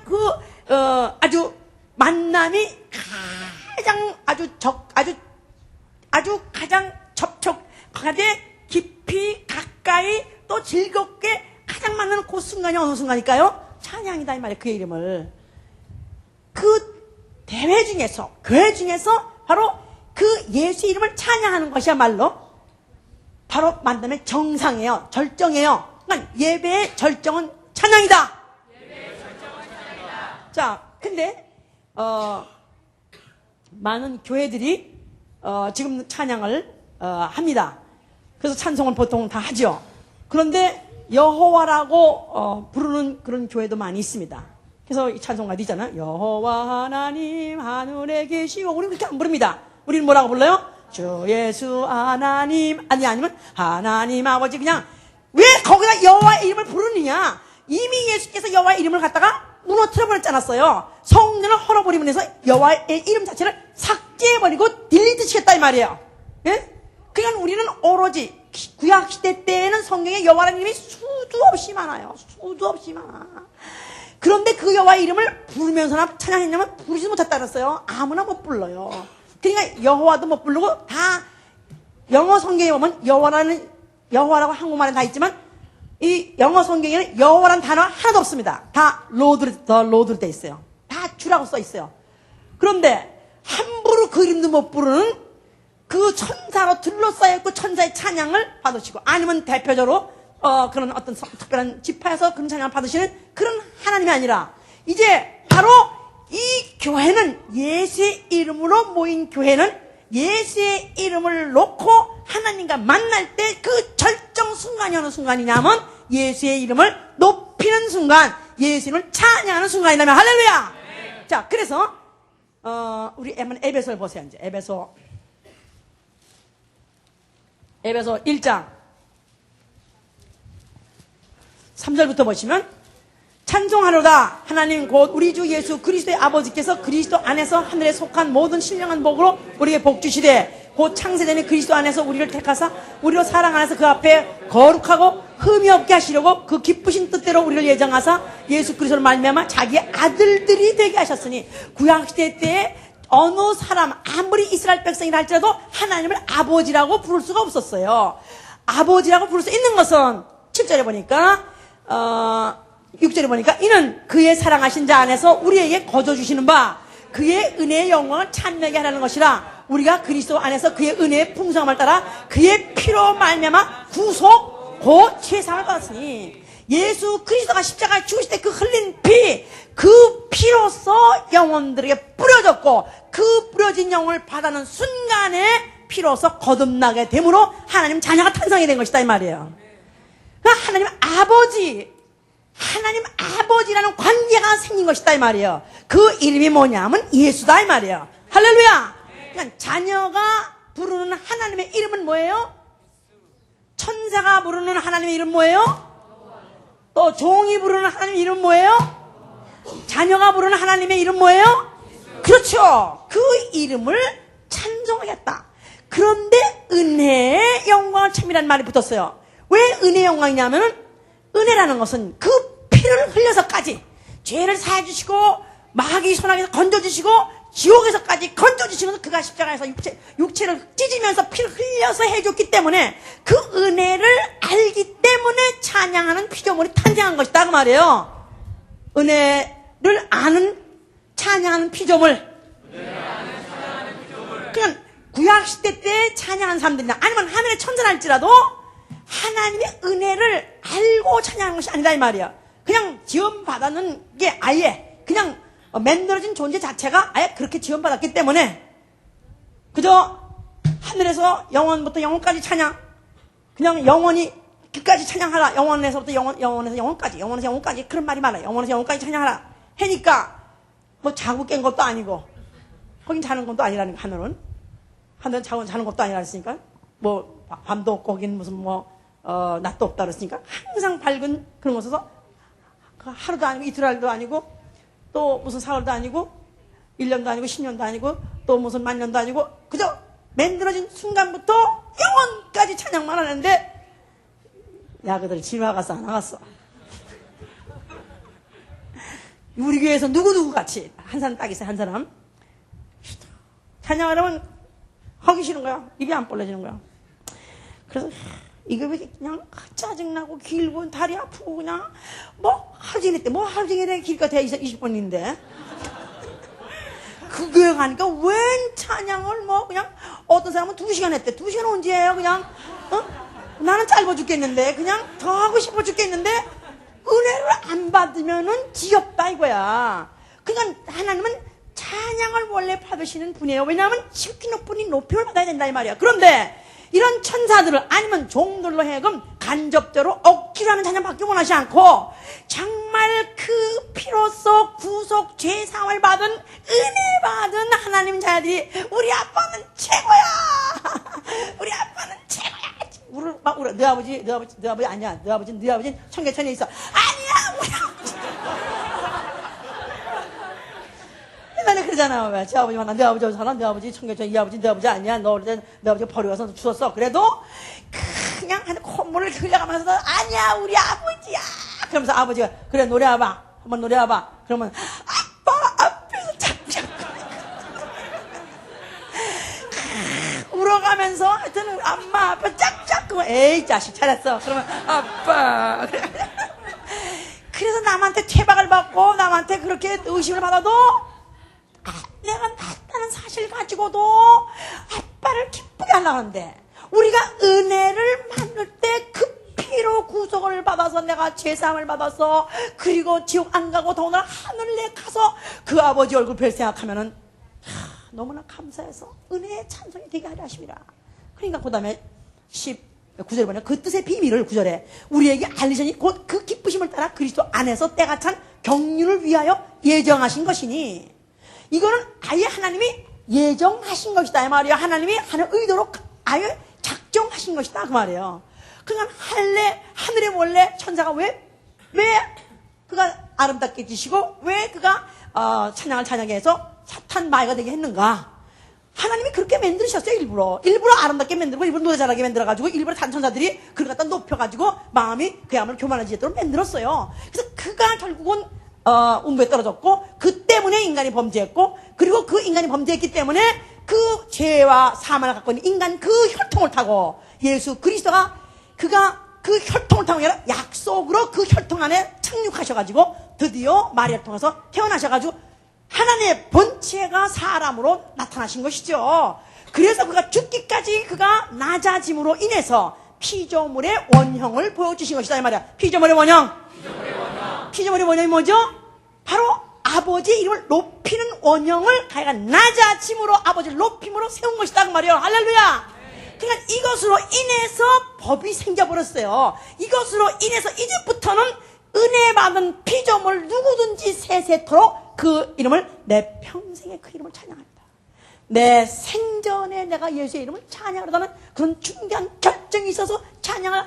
아주 만남이 가장 접촉하되 깊이 가까이 또 즐겁게 가장 만나는 그 순간이 어느 순간일까요? 찬양이다 이 말이에요. 그 이름을 그 대회 중에서 교회 중에서 바로 그 예수 이름을 찬양하는 것이야말로 바로 만남의 정상이에요. 절정이에요. 그러니까 예배의 절정은 찬양이다. 자, 근데 많은 교회들이 지금 찬양을 합니다. 그래서 찬송을 보통 다 하죠. 그런데 여호와라고 부르는 그런 교회도 많이 있습니다. 그래서 이 찬송가도 있잖아요. 여호와 하나님 하늘에 계시고 우리는 그렇게 안 부릅니다. 우리는 뭐라고 불러요? 주 예수 하나님 아니면 하나님 아버지. 그냥 왜 거기다 여호와의 이름을 부르느냐? 이미 예수께서 여호와의 이름을 갖다가 무너뜨려 버렸지 않았어요. 성령을 헐어버리면 해서 여호와의 이름 자체를 삭제해버리고 딜리트 시켰다 이 말이에요. 예? 그러니까 우리는 오로지 구약시대 때에는 성경에 여호와라는 이름이 수도 없이 많아요. 수도 없이 많아. 그런데 그 여호와의 이름을 부르면서나 찬양했냐면 부르지 못했다 그랬어요. 아무나 못 불러요. 그러니까 여호와도 못 부르고 다 영어 성경에 보면 여호와라고 한국말에 다 있지만 이 영어 성경에는 여호와라는 단어 하나도 없습니다. 다 로드로 돼 있어요. 다 주라고 써 있어요. 그런데 함부로 그 이름도 못 부르는 그 천사로 둘러싸여 있고 천사의 찬양을 받으시고 아니면 대표적으로 그런 어떤 특별한 지파에서 그런 찬양을 받으시는 그런 하나님이 아니라 이제 바로 이 교회는 예수의 이름으로 모인 교회는 예수의 이름을 놓고 하나님과 만날 때 그 절정 순간이 어느 순간이냐면 예수의 이름을 높이는 순간, 예수의 이름을 찬양하는 순간이라면 할렐루야. 네. 자, 그래서 우리 에베소를 보세요. 이제 에베소 1장 3절부터 보시면 찬송하로다 하나님 곧 우리 주 예수 그리스도의 아버지께서 그리스도 안에서 하늘에 속한 모든 신령한 복으로 우리에게 복 주시되 곧 창세전에 그리스도 안에서 우리를 택하사 우리로 사랑 안에서 그 앞에 거룩하고 흠이 없게 하시려고 그 기쁘신 뜻대로 우리를 예정하사 예수 그리스도를 말미암아 자기의 아들들이 되게 하셨으니 구약시대 때에 어느 사람 아무리 이스라엘 백성이라 할지라도 하나님을 아버지라고 부를 수가 없었어요. 아버지라고 부를 수 있는 것은 7절에 보니까 6절에 보니까 이는 그의 사랑하신 자 안에서 우리에게 거저주시는 바 그의 은혜의 영광을 찬미하게 하라는 것이라. 우리가 그리스도 안에서 그의 은혜의 풍성함을 따라 그의 피로 말미암아 구속 곧 죄사함을 받았으니 예수 그리스도가 십자가에 죽으실 때 그 흘린 피, 그 피로서 영혼들에게 뿌려졌고 그 뿌려진 영혼을 받아는 순간에 피로서 거듭나게 됨으로 하나님 자녀가 탄생이 된 것이다 이 말이에요. 그러니까 하나님 아버지라는 관계가 생긴 것이다 이 말이에요. 그 이름이 뭐냐면 예수다 이 말이에요. 할렐루야. 그러니까 자녀가 부르는 하나님의 이름은 뭐예요? 천사가 부르는 하나님의 이름 뭐예요? 또 종이 부르는 하나님의 이름 뭐예요? 자녀가 부르는 하나님의 이름 뭐예요? 그렇죠. 그 이름을 찬송하겠다. 그런데 은혜의 영광을 참이라는 말이 붙었어요. 왜 은혜의 영광이냐면 은혜라는 것은 그 피를 흘려서까지 죄를 사해 주시고 마귀 손아귀에서 건져주시고 지옥에서까지 건져주시면서 그가 십자가에서 육체를 찢으면서 피를 흘려서 해줬기 때문에 그 은혜를 알기 때문에 찬양하는 피조물이 탄생한 것이다 그 말이에요. 은혜를 아는 찬양하는 피조물. 그냥 구약시대 때 찬양하는 사람들이나 아니면 하늘의 천사를 할지라도 하나님의 은혜를 알고 찬양하는 것이 아니다 이 말이야. 그냥 지원받았는 게 아예 그냥 만들어진 존재 자체가 아예 그렇게 지원받았기 때문에 그저 하늘에서 영원부터 영원까지 찬양, 그냥 영원히 끝까지 찬양하라. 영원에서부터 영원에서 영원까지 그런 말이 많아요. 영원에서 영원까지 찬양하라 하니까 뭐 자고 깬 것도 아니고 거긴 자는 것도 아니라니까. 하늘은 자는 것도 아니라 했으니까 뭐 밤도 없고 거긴 무슨 낮도 없다 그랬으니까 항상 밝은 그런 곳에서 하루도 아니고 이틀도 아니고 또 무슨 사흘도 아니고 1년도 아니고 10년도 아니고 또 무슨 만년도 아니고 그저 만들어진 순간부터 영원까지 찬양만 하는데 야 그들 지마 갔어 안 나갔어. 우리 교회에서 누구 같이 한 사람 딱 있어요. 한 사람 찬양하려면 하기 싫은 거야. 입이 안 벌려지는 거야. 그래서 이거 왜 그냥 짜증나고 길고 다리 아프고 그냥 하루 종일 했대. 하루 종일 해 길가 대 20분인데 그 교회 가니까 웬 찬양을 그냥 어떤 사람은 2시간 했대. 2시간 언제 해요 그냥 나는 짧아 죽겠는데 그냥 더 하고 싶어 죽겠는데 은혜를 안 받으면은 지겹다 이거야. 그러니까 하나님은 찬양을 원래 받으시는 분이에요. 왜냐하면 지극히 높은 높임을 받아야 된다 이 말이야. 그런데 이런 천사들을 아니면 종들로 하여금 간접적으로 억지로 하는 찬양밖에 원하지 않고 정말 그 피로써 구속 죄사함을 받은 은혜 받은 하나님 자녀들이 우리 아빠는 최고야. 우리 아빠는 최고야. 우리 너 아버지 아니야. 너 아버지는 청계천에 있어. 아니야 우리 아버지. 맨날 그러잖아. 왜? 제 아버지 만나, 내 아버지 어디서 살아? 내 아버지 청계천, 이 아버지 내 아버지 아니야. 너 어릴 때 내 아버지 버리고 가서 죽었어. 그래도 그냥 한 콧물을 흘려가면서 아니야 우리 아버지야. 그러면서 아버지가 그래 노래해봐. 한번 노래해봐. 그러면 아빠 앞에서 잡잡 울어가면서 하여튼 엄마 아빠 짝짝 그러면 에이 자식 잘했어. 그러면 아빠 그래서 남한테 퇴박을 받고 남한테 그렇게 의심을 받아도 내가 낫다는 사실 가지고도 아빠를 기쁘게 하려고 하는데 우리가 은혜를 받을 때 그 피로 구속을 받아서 내가 죄사함을 받아서 그리고 지옥 안 가고 더구나 하늘에 가서 그 아버지 얼굴 뵐 생각하면은 너무나 감사해서 은혜의 찬송이 되게 하려 하십니다. 그러니까 그 다음에 19절에 보면 그 뜻의 비밀을 9절에 우리에게 알리시니 곧 그 기쁘심을 따라 그리스도 안에서 때가 찬 경륜을 위하여 예정하신 것이니 이거는 아예 하나님이 예정하신 것이다 이 말이에요. 하나님이 하는 의도로 아예 작정하신 것이다 그 말이에요. 그러니까 하늘에 원래 천사가 왜 그가 아름답게 지시고 왜 그가 찬양을 찬양해 해서 사탄 마귀가 되게 했는가? 하나님이 그렇게 만드셨어요. 일부러 아름답게 만들고 일부러 노래 잘하게 만들어가지고 일부러 단천사들이 그를 갖다 높여가지고 마음이 그야말로 교만해지도록 만들었어요. 그래서 그가 결국은 운부에 떨어졌고 그 때문에 인간이 범죄했고 그리고 그 인간이 범죄했기 때문에 그 죄와 사망을 갖고 있는 인간 그 혈통을 타고 예수 그리스도가 그가 그 혈통을 타고 아니라 약속으로 그 혈통 안에 착륙하셔가지고 드디어 마리아를 통해서 태어나셔가지고 하나님의 본체가 사람으로 나타나신 것이죠. 그래서 그가 죽기까지 그가 낮아짐으로 인해서 피조물의 원형을 보여주신 것이다 이 말이야. 피조물의 원형이 뭐죠? 바로 아버지의 이름을 높이는 원형을 가해가 낮아짐으로 아버지를 높임으로 세운 것이다 그 말이에요. 할렐루야. 그러니까 이것으로 인해서 법이 생겨버렸어요. 이것으로 인해서 이제부터는 은혜 받은 피조물 누구든지 세세토록 그 이름을 내 평생에 그 이름을 찬양합니다. 내 생전에 내가 예수의 이름을 찬양하려는 그런 중요한 결정이 있어서 찬양을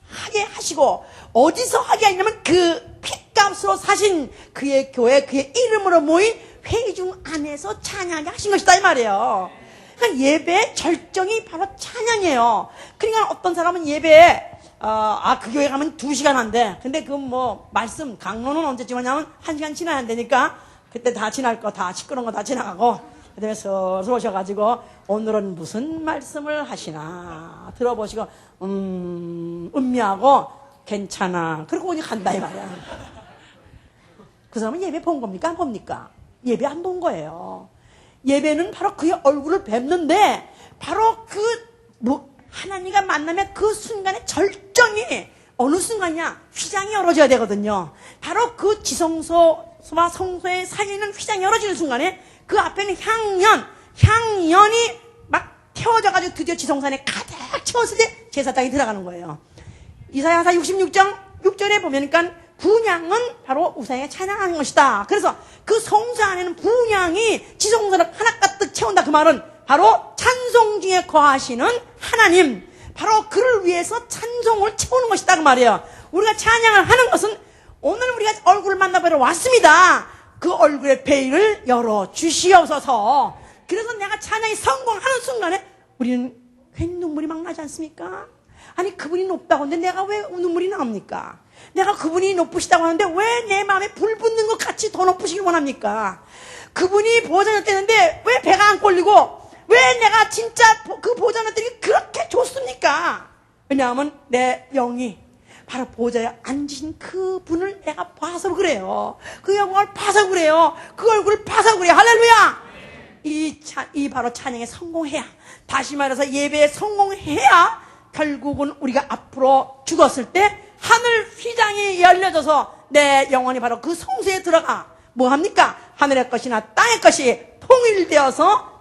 하게 하시고 어디서 하게 하냐면 그 핏값으로 사신 그의 교회 그의 이름으로 모인 회중 안에서 찬양하게 하신 것이다 이 말이에요. 그러니까 예배의 절정이 바로 찬양이에요. 그러니까 어떤 사람은 예배에 그 교회 가면 2시간 한대. 근데 그 말씀 강론은 언제쯤 하냐면 1시간 지나야 한다니까 그때 다 지날 거 다 시끄러운 거 다 지나가고 그다음에 서서 오셔가지고 오늘은 무슨 말씀을 하시나 들어보시고 음미하고 괜찮아 그러고 그냥 간다 이 말이야. 그 사람은 예배 본 겁니까 안 봅니까? 예배 안 본 거예요. 예배는 바로 그의 얼굴을 뵙는데 바로 하나님과 만나면 그 순간의 절정이 어느 순간이냐? 휘장이 열어져야 되거든요. 바로 그 지성소와 성소의 사이에 있는 휘장이 열어지는 순간에 그 앞에는 향연이 막 태워져가지고 드디어 지성산에 가득 채웠을 때 제사장이 들어가는 거예요. 이사야서 66장 6절에 보면니까 분향은 바로 우상에 찬양하는 것이다. 그래서 그 성소 안에는 분향이 지성소를 하나 가득 채운다. 그 말은 바로 찬송 중에 거하시는 하나님, 바로 그를 위해서 찬송을 채우는 것이다 그 말이에요. 우리가 찬양을 하는 것은 오늘 우리가 얼굴을 만나뵈러 왔습니다. 그 얼굴의 베일을 열어 주시옵소서. 그래서 내가 찬양이 성공하는 순간에 우리는 괜히 눈물이 막 나지 않습니까? 아니 그분이 높다고 하는데 내가 왜 눈물이 나옵니까? 내가 그분이 높으시다고 하는데 왜 내 마음에 불 붙는 것 같이 더 높으시길 원합니까? 그분이 보호자를 떼는데 왜 배가 안 꼴리고 왜 내가 진짜 그 보호자를 떼기 그렇게 좋습니까? 왜냐하면 내 영이 바로 보호자에 앉으신 그 분을 내가 봐서 그래요. 그 영광을 봐서 그래요. 그 얼굴을 봐서 그래요. 할렐루야! 이 바로 찬양에 성공해야, 다시 말해서 예배에 성공해야 결국은 우리가 앞으로 죽었을 때 하늘 휘장이 열려져서 내 영혼이 바로 그 성소에 들어가 뭐합니까? 하늘의 것이나 땅의 것이 통일되어서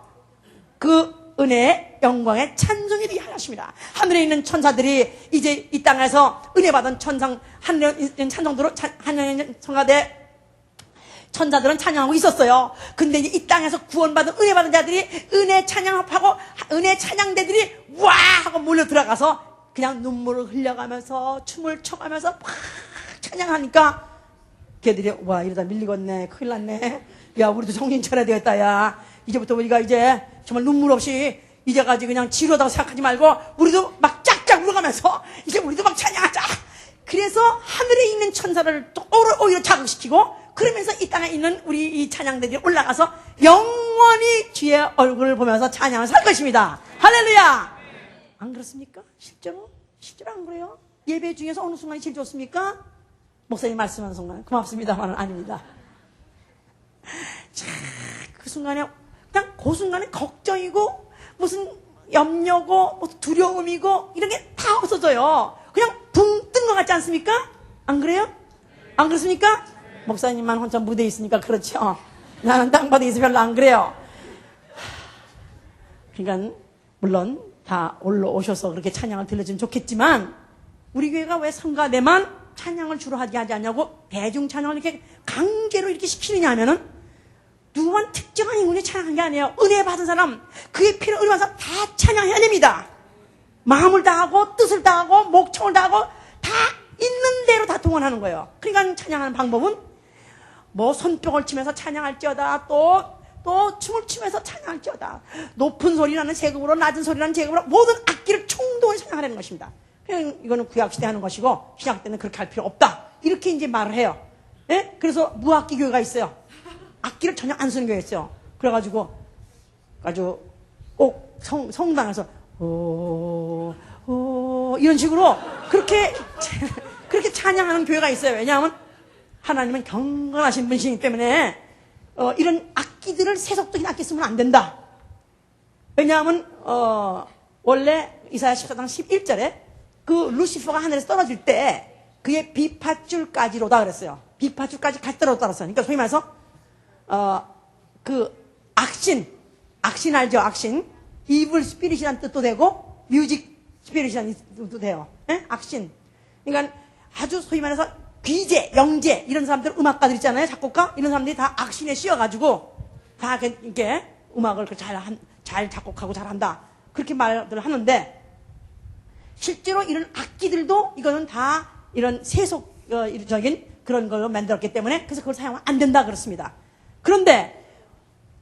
그 은혜의 영광의 찬송이 되게 하십니다. 하늘에 있는 천사들이 이제 이 땅에서 은혜 받은 하늘에 있는 찬송들로 하늘에 있는 천사들은 찬양하고 있었어요. 근데 이제 이 땅에서 구원받은 은혜 받은 자들이 은혜 찬양하고 은혜 찬양대들이 와 하고 몰려 들어가서 그냥 눈물을 흘려가면서 춤을 춰가면서 막 찬양하니까 걔들이 와 이러다 밀리겠네 큰일 났네. 야 우리도 정신 차려야 되겠다. 야 이제부터 우리가 이제 정말 눈물 없이 이제까지 그냥 지루하다고 생각하지 말고 우리도 막 짝짝 울어가면서 이제 우리도 막 찬양하자. 그래서 하늘에 있는 천사를 또 오히려 자극시키고 그러면서 이 땅에 있는 우리 이 찬양들이 올라가서 영원히 주의 얼굴을 보면서 찬양을 살 것입니다. 할렐루야! 안 그렇습니까? 실제로 안 그래요? 예배 중에서 어느 순간이 제일 좋습니까? 목사님 말씀하는 순간. 고맙습니다만은 아닙니다. 자, 그 순간에 그냥 그 순간에 걱정이고 무슨 염려고 무슨 두려움이고 이런 게 다 없어져요. 그냥 붕 뜬 것 같지 않습니까? 안 그래요? 안 그렇습니까? 목사님만 혼자 무대에 있으니까 그렇죠. 나는 땅바닥에 있어 별로 안 그래요. 그러니까 물론 다 올라오셔서 그렇게 찬양을 들려주면 좋겠지만 우리 교회가 왜 성가대만 찬양을 주로 하지 않냐고 대중 찬양을 이렇게 강제로 이렇게 시키느냐 하면은 누구만 특정한 인물이 찬양한 게 아니에요. 은혜 받은 사람, 그의 피를 은혜 받은 사람 다 찬양해야 됩니다. 마음을 다하고 뜻을 다하고 목청을 다하고 다 있는 대로 다 동원하는 거예요. 그러니까 찬양하는 방법은 뭐 손뼉을 치면서 찬양할지어다, 또 춤을 추면서 찬양할지어다, 높은 소리 나는 제급으로 낮은 소리 나는 제급으로 모든 악기를 총동원해 찬양하라는 것입니다. 그냥 이거는 구약시대 하는 것이고 신약 때는 그렇게 할 필요 없다, 이렇게 이제 말을 해요. 예? 그래서 무악기 교회가 있어요. 악기를 전혀 안 쓰는 교회가 있어요. 그래가지고 아주 꼭 성당에서 이런 식으로 그렇게 찬양하는 교회가 있어요. 왜냐하면 하나님은 경건하신 분이시기 때문에 이런 악기들을 세속적인 악기 쓰면 안 된다. 왜냐하면 원래 이사야 14장 11절에 그 루시퍼가 하늘에서 떨어질 때 그의 비팥줄까지로다 그랬어요. 비팥줄까지 같이 떨어졌어요. 그러니까 소위 말해서 그 악신 알죠? 악신. 이블 스피릿이라는 뜻도 되고 뮤직 스피릿이라는 뜻도 돼요. 예? 악신. 그러니까 아주 소위 말해서 귀재, 영재 이런 사람들, 음악가들 있잖아요. 작곡가 이런 사람들이 다 악신에 씌어가지고 다 이렇게 음악을 잘 작곡하고 잘한다, 그렇게 말들 하는데 실제로 이런 악기들도 이거는 다 이런 세속적인 그런 걸로 만들었기 때문에 그래서 그걸 사용하면 안 된다 그렇습니다. 그런데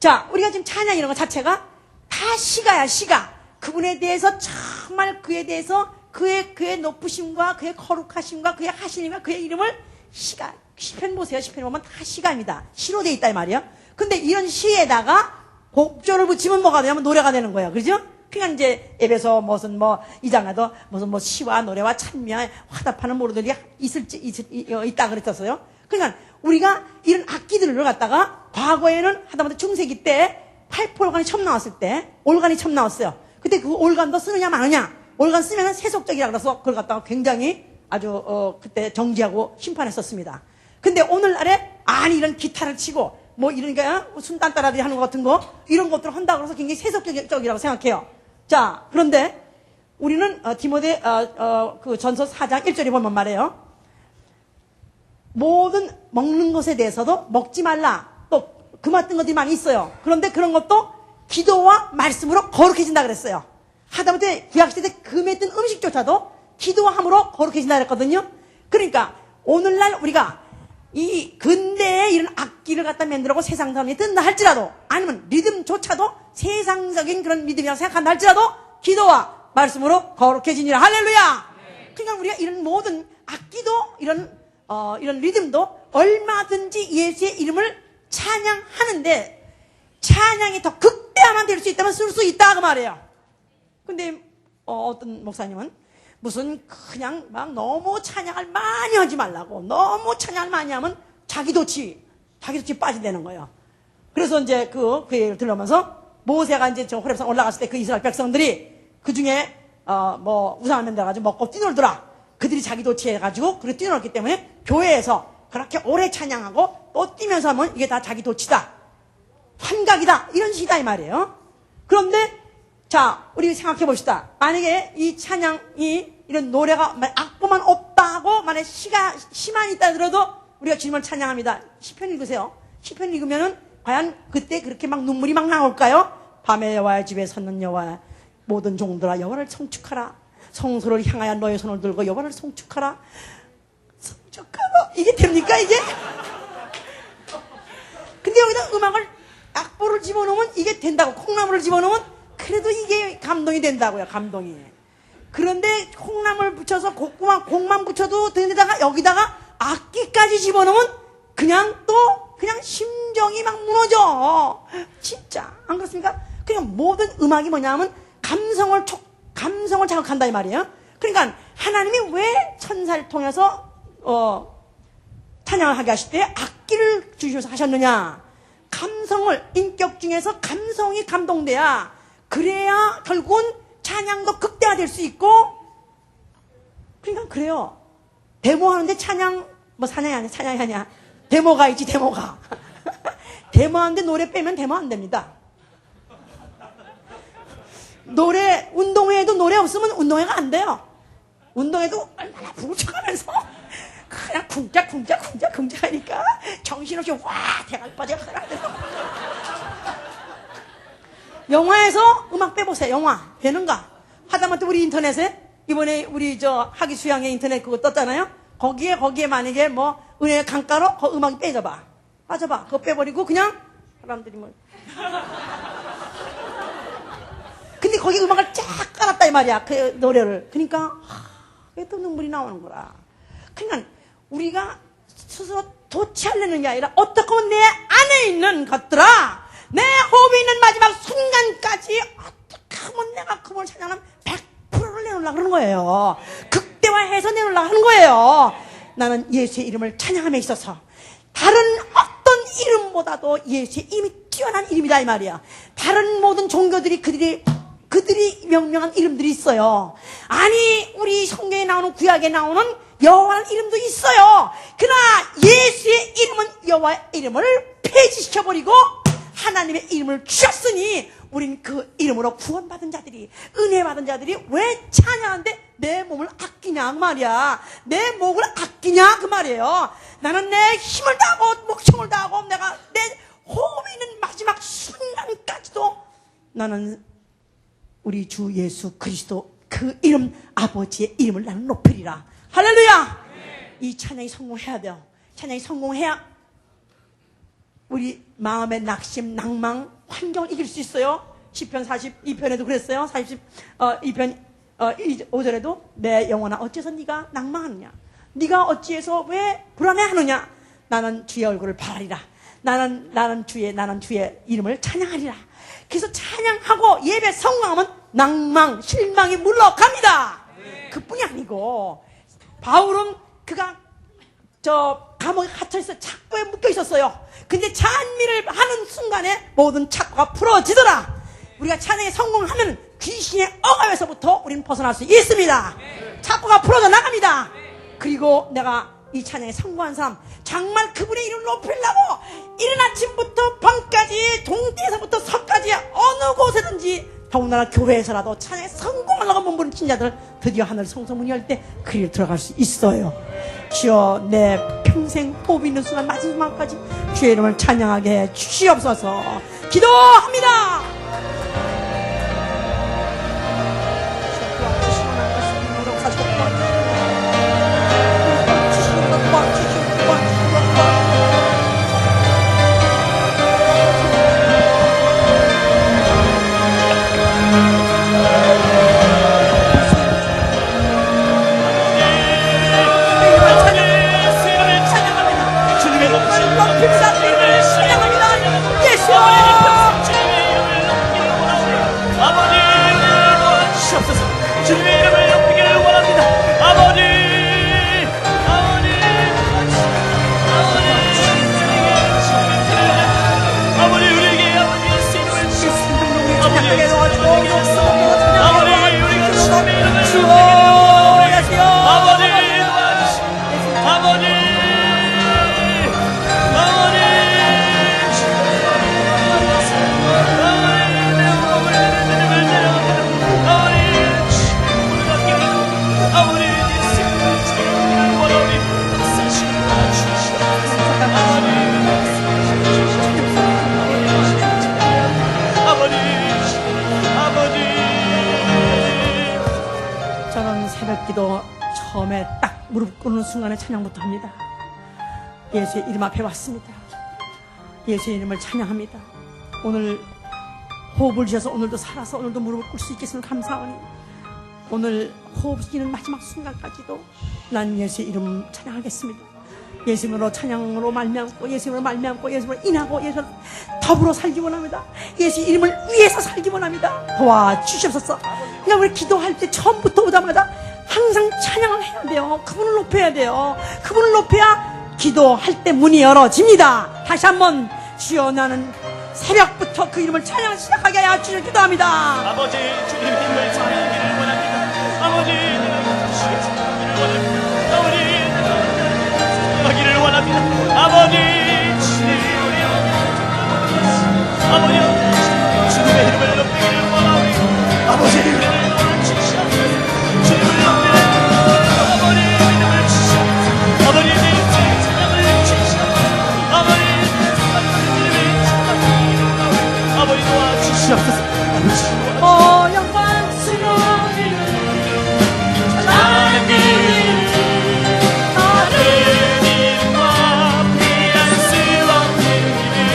자, 우리가 지금 찬양 이런 것 자체가 다 시가야, 시가. 그분에 대해서 정말 그에 대해서 그의 높으심과 그의 거룩하심과 그의 하시님과 그의 이름을 시가. 시편 보세요. 시편 보면 다 시가입니다. 시로 돼 있다 이 말이에요. 근데 이런 시에다가 곡조를 붙이면 뭐가 되냐면 노래가 되는 거예요. 그죠? 그러니까 이제 앱에서 무슨 뭐 이장에도 무슨 뭐 시와 노래와 찬미와 화답하는 모르들이 있다 그랬었어요. 그러니까 우리가 이런 악기들을 갖다가 과거에는 하다못해 중세기 때 파이프 올간이 처음 나왔을 때 올간이 처음 나왔어요. 그때 그 올간도 쓰느냐 마느냐, 올간 쓰면 세속적이라 그래서 그걸 갖다가 굉장히 아주 그때 정지하고 심판했었습니다. 근데 오늘날에 아니 이런 기타를 치고 뭐 이런 게 순단 따라들이 하는 것 같은 거 이런 것들을 한다고 해서 굉장히 세속적이라고 생각해요. 자, 그런데 우리는 디모데 그 전서 4장 1절에 보면 말해요. 모든 먹는 것에 대해서도 먹지 말라. 또 금았던 것들이 많이 있어요. 그런데 그런 것도 기도와 말씀으로 거룩해진다 그랬어요. 하다못해 구약시대 때 금했던 음식조차도 기도와 함으로 거룩해진다 그랬거든요. 그러니까 오늘날 우리가 이 근대에 이런 악기를 갖다 만들고 세상 사람이 뜬다 할지라도, 아니면 리듬조차도 세상적인 그런 믿음이라고 생각한다 할지라도 기도와 말씀으로 거룩해지니라. 할렐루야. 그러니까 우리가 이런 모든 악기도 이런 리듬도 얼마든지 예수의 이름을 찬양하는데 찬양이 더 극대화만 될 수 있다면 쓸 수 있다 그 말이에요. 근데 어떤 목사님은 무슨 그냥 막 너무 찬양을 많이 하지 말라고, 너무 찬양을 많이 하면 자기도치 빠진다는 거예요. 그래서 이제 그 얘기를 들으면서 모세가 이제 저 호렙산 올라갔을 때 그 이스라엘 백성들이 그 중에 뭐 우상을 만들어가지고 먹고 뛰놀더라. 그들이 자기도치 해가지고 그렇게 뛰놀았기 때문에 교회에서 그렇게 오래 찬양하고 또 뛰면서 하면 이게 다 자기도치다, 환각이다, 이런 식이다 이 말이에요. 그런데 자, 우리 생각해 봅시다. 만약에 이 찬양이 이런 노래가 악보만 없다고 만약에 시만 있다 하더라도 우리가 주님을 찬양합니다. 시편 읽으세요. 시편 읽으면은 과연 그때 그렇게 막 눈물이 막 나올까요? 밤에 여호와의 집에 섰는 여호와, 모든 종들아 여호와를 송축하라. 성소를 향하여 너의 손을 들고 여호와를 송축하라. 송축하라. 이게 됩니까 이게? 근데 여기다 음악을 악보를 집어넣으면 이게 된다고, 콩나물을 집어넣으면 그래도 이게 감동이 된다고요. 감동이. 그런데 콩나물 붙여서 곡만 붙여도 되는데다가 여기다가 악기까지 집어넣으면 그냥 또 그냥 심정이 막 무너져. 진짜 안 그렇습니까? 그냥 모든 음악이 뭐냐면 감성을 자극한다 이 말이에요. 그러니까 하나님이 왜 천사를 통해서 찬양을 하게 하실 때 악기를 주셔서 하셨느냐? 감성을, 인격 중에서 감성이 감동돼야, 그래야 결국은 찬양도 극대화될 수 있고. 그러니까 그래요. 데모하는데 찬양이 아니야. 데모가 있지, 데모가. 데모하는데 노래 빼면 데모 안 됩니다. 운동회에도 노래 없으면 운동회가 안 돼요. 운동회도 얼마나 부글쳐가면서 그냥 쿵짝 하니까 정신없이 와 대가리 빠져. 영화에서 음악 빼보세요. 영화 되는가? 하다못해 우리 인터넷에 이번에 우리 하기 수양의 인터넷 그거 떴잖아요. 거기에 만약에 뭐 은혜의 강가로 그 음악이 빠져봐. 그거 빼버리고 그냥 사람들이 뭐 근데 거기 음악을 쫙 깔았다 이 말이야. 그 노래를. 그러니까 그게 또 눈물이 나오는 거라. 그러니까 우리가 스스로 도취하려는 게 아니라 어떻게 하면 내 안에 있는 것들아, 내 호흡이 있는 마지막 순간까지 어떻게 하면 내가 그걸 찬양하면 100%를 내놓으려고 그러는 거예요. 극대화해서 내놓으려고 하는 거예요. 나는 예수의 이름을 찬양함에 있어서 다른 어떤 이름보다도 예수의 이름이 뛰어난 이름이다 이 말이야. 다른 모든 종교들이 그들이 명명한 이름들이 있어요. 아니 우리 성경에 나오는 구약에 나오는 여호와라는 이름도 있어요. 그러나 예수의 이름은 여호와의 이름을 폐지시켜버리고 하나님의 이름을 주셨으니 우린 그 이름으로 구원받은 자들이, 은혜 받은 자들이 왜 찬양하는데 내 몸을 아끼냐 그 말이야. 내 목을 아끼냐 그 말이에요. 나는 내 힘을 다하고 목청을 다하고 내가 내 호흡이 있는 마지막 순간까지도 나는 우리 주 예수 그리스도 그 이름, 아버지의 이름을 나는 높이리라. 할렐루야. 이 찬양이 성공해야 돼요. 찬양이 성공해야 우리 마음의 낙심, 낭망, 환경을 이길 수 있어요. 시편 42편에도 그랬어요. 42편 5절에도 내 영혼아 어째서 네가 낭망하느냐, 네가 어찌해서 왜 불안해하느냐. 나는 주의 얼굴을 바라리라. 나는 주의 이름을 찬양하리라. 그래서 찬양하고 예배 성공하면 낭망, 실망이 물러갑니다. 그뿐이 아니고 바울은 그가 감옥에 갇혀있어 착고에 묶여 있었어요. 근데 찬미를 하는 순간에 모든 착고가 풀어지더라. 우리가 찬양에 성공하면 귀신의 억압에서부터 우리는 벗어날 수 있습니다. 착고가 풀어져 나갑니다. 그리고 내가 이 찬양에 성공한 사람, 정말 그분의 이름을 높이려고 이른 아침부터 밤까지 동대에서부터 서까지 어느 곳에든지, 더군다나 교회에서라도 찬양에 성공하려고 몸부림친 자들 드디어 하늘 성소문이 열 때 그 길 들어갈 수 있어요. 주여, 내 평생 호흡 있는 순간 마지막까지 주의 이름을 찬양하게 해 주시옵소서. 기도합니다. 새벽기도 처음에 딱 무릎 꿇는 순간에 찬양부터 합니다. 예수의 이름 앞에 왔습니다. 예수의 이름을 찬양합니다. 오늘 호흡을 주셔서 오늘도 살아서 오늘도 무릎을 꿇을 수 있겠으면 감사하니, 오늘 호흡 쉬는 마지막 순간까지도 난 예수의 이름 찬양하겠습니다. 예수님으로 찬양으로 말미암고 예수님으로 말미암고 예수님으로 인하고 예수님으로 더불어 살기 원합니다. 예수 이름을 위해서 살기 원합니다. 도와주시옵소서. 그러니까 우리 기도할 때 처음부터 오자마자 항상 찬양을 해야 돼요. 그분을 높여야 돼요. 그분을 높여야 기도할 때 문이 열어집니다. 다시 한번 주여 나는 새벽부터 그 이름을 찬양 시작하게 하여 주시길 기도합니다. 아버지 주님 이름을 찬양하기를 원합니다. 아버지 내가 주님을 찬양하기를 원합니다. 아버지 내가 찬양하기를 원합니다. 아버지 주님 아버지 주님의 이름을 높이기를 원합니다. 아버지 이름을 도와주시옵소서. 주님을 높이는 아버지 이름을 주시옵소서. 아버지 이름을 찬양을 주시옵소서. 아버지 이름을 찬양하기를 원합니다. 아버지 도와주시옵소서. 영광스러운 이름 찬양하는 이름 다른 이름과 비할 수 없는 이름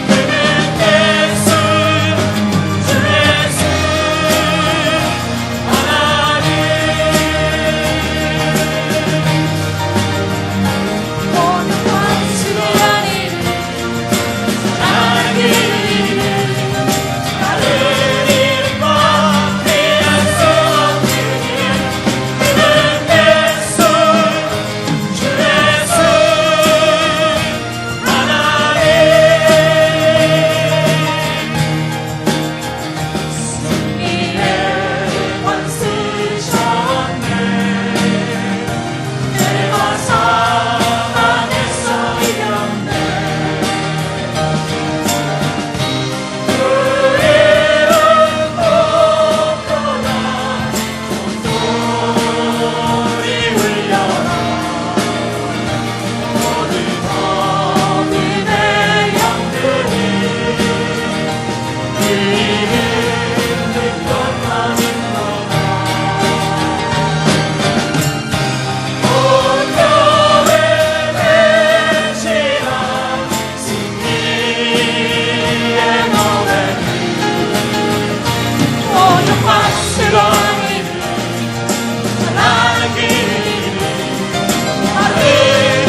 그는 예수 주 예수 하나님 영광스러운 이름 찬양하는 이름 다른 이름과 비할 수 없는 이름 그는 예수 주 예수 하나님 승리의 원 쓰셨네 내가 사망에서 이겼네 그 이름 높여라 소리 울려라 모든 어린의 영들이 그 이름 듣고만인도다 온 교회 외치라 승리의 노래를 영광스러운 이름 사랑하는 이름 다른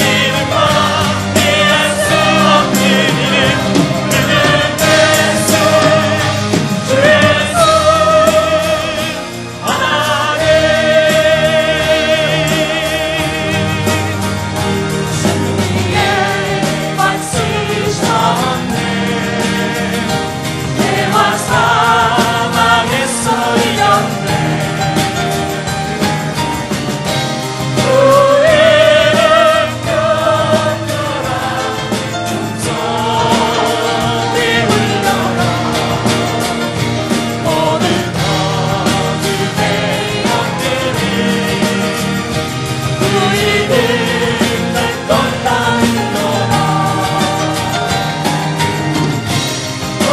이름과 비할 수 없는 이름 그는 예수 주 예수 하나님 승리의 만 쓰셨네 내와 사망에서 이겼네 그 이름 높여라 종소리 울려라 모든 어둠의 영들이 그 이름 듣고만인도다 온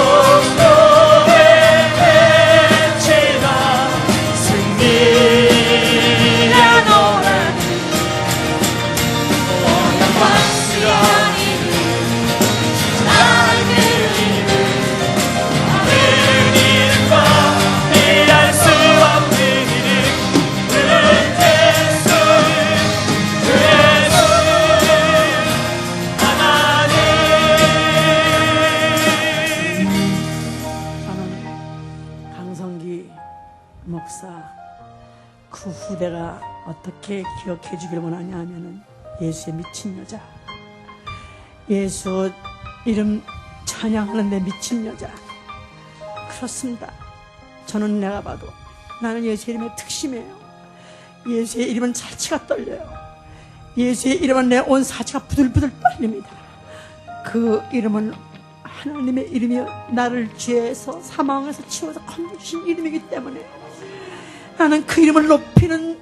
교회 외치라 승리의 노래 영광스러운 이름 사랑하는 이름 다른 이름과 비할 수 없는 이름 그는 예수 주 예수 하나님 저는 강성기 목사 그 후대가 어떻게 기억해 주길 원하냐 하면은 예수의 미친 여자, 예수 이름 찬양하는데 미친 여자. 그렇습니다. 저는 내가 봐도 나는 예수 이름에 특심해요. 예수의 이름은 자치가 떨려요. 예수의 이름은 내 온 사체가 부들부들 떨립니다. 그 이름은 하나님의 이름이요 나를 죄에서 사망에서 치워서 건져주신 이름이기 때문에 나는 그 이름을 높이는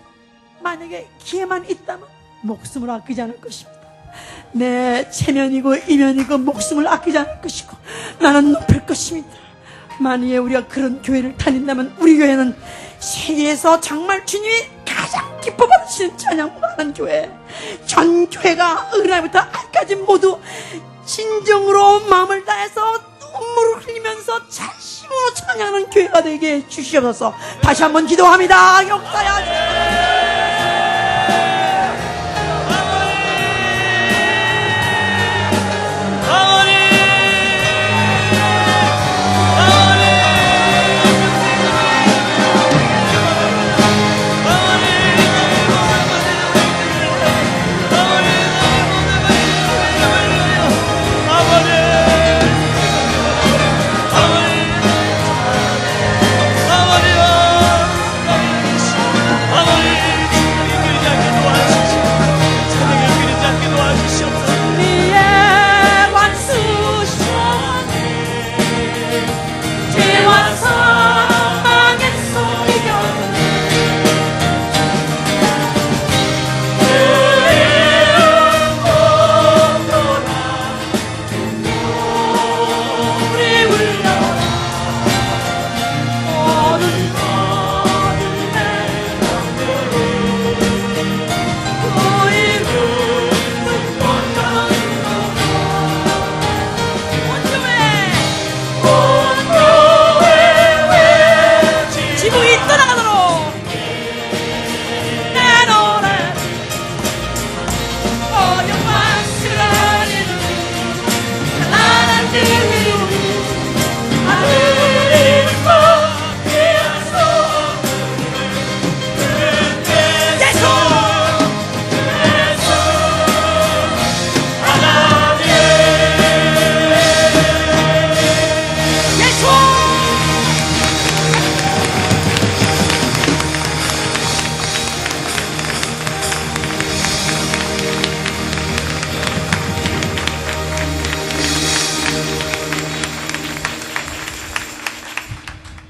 만약에 기회만 있다면 목숨을 아끼지 않을 것입니다. 내 체면이고 이면이고 목숨을 아끼지 않을 것이고 나는 높일 것입니다. 만약에 우리가 그런 교회를 다닌다면 우리 교회는 세계에서 정말 주님이 가장 기뻐 받으시는 찬양하는 교회, 전 교회가 어린아이부터 아이까지 모두 진정으로 마음을 다해서 눈물을 흘리면서 자심으로 찬양하는 교회가 되게 해주시옵소서. 다시 한번 기도합니다. 역사야 주시옵소서.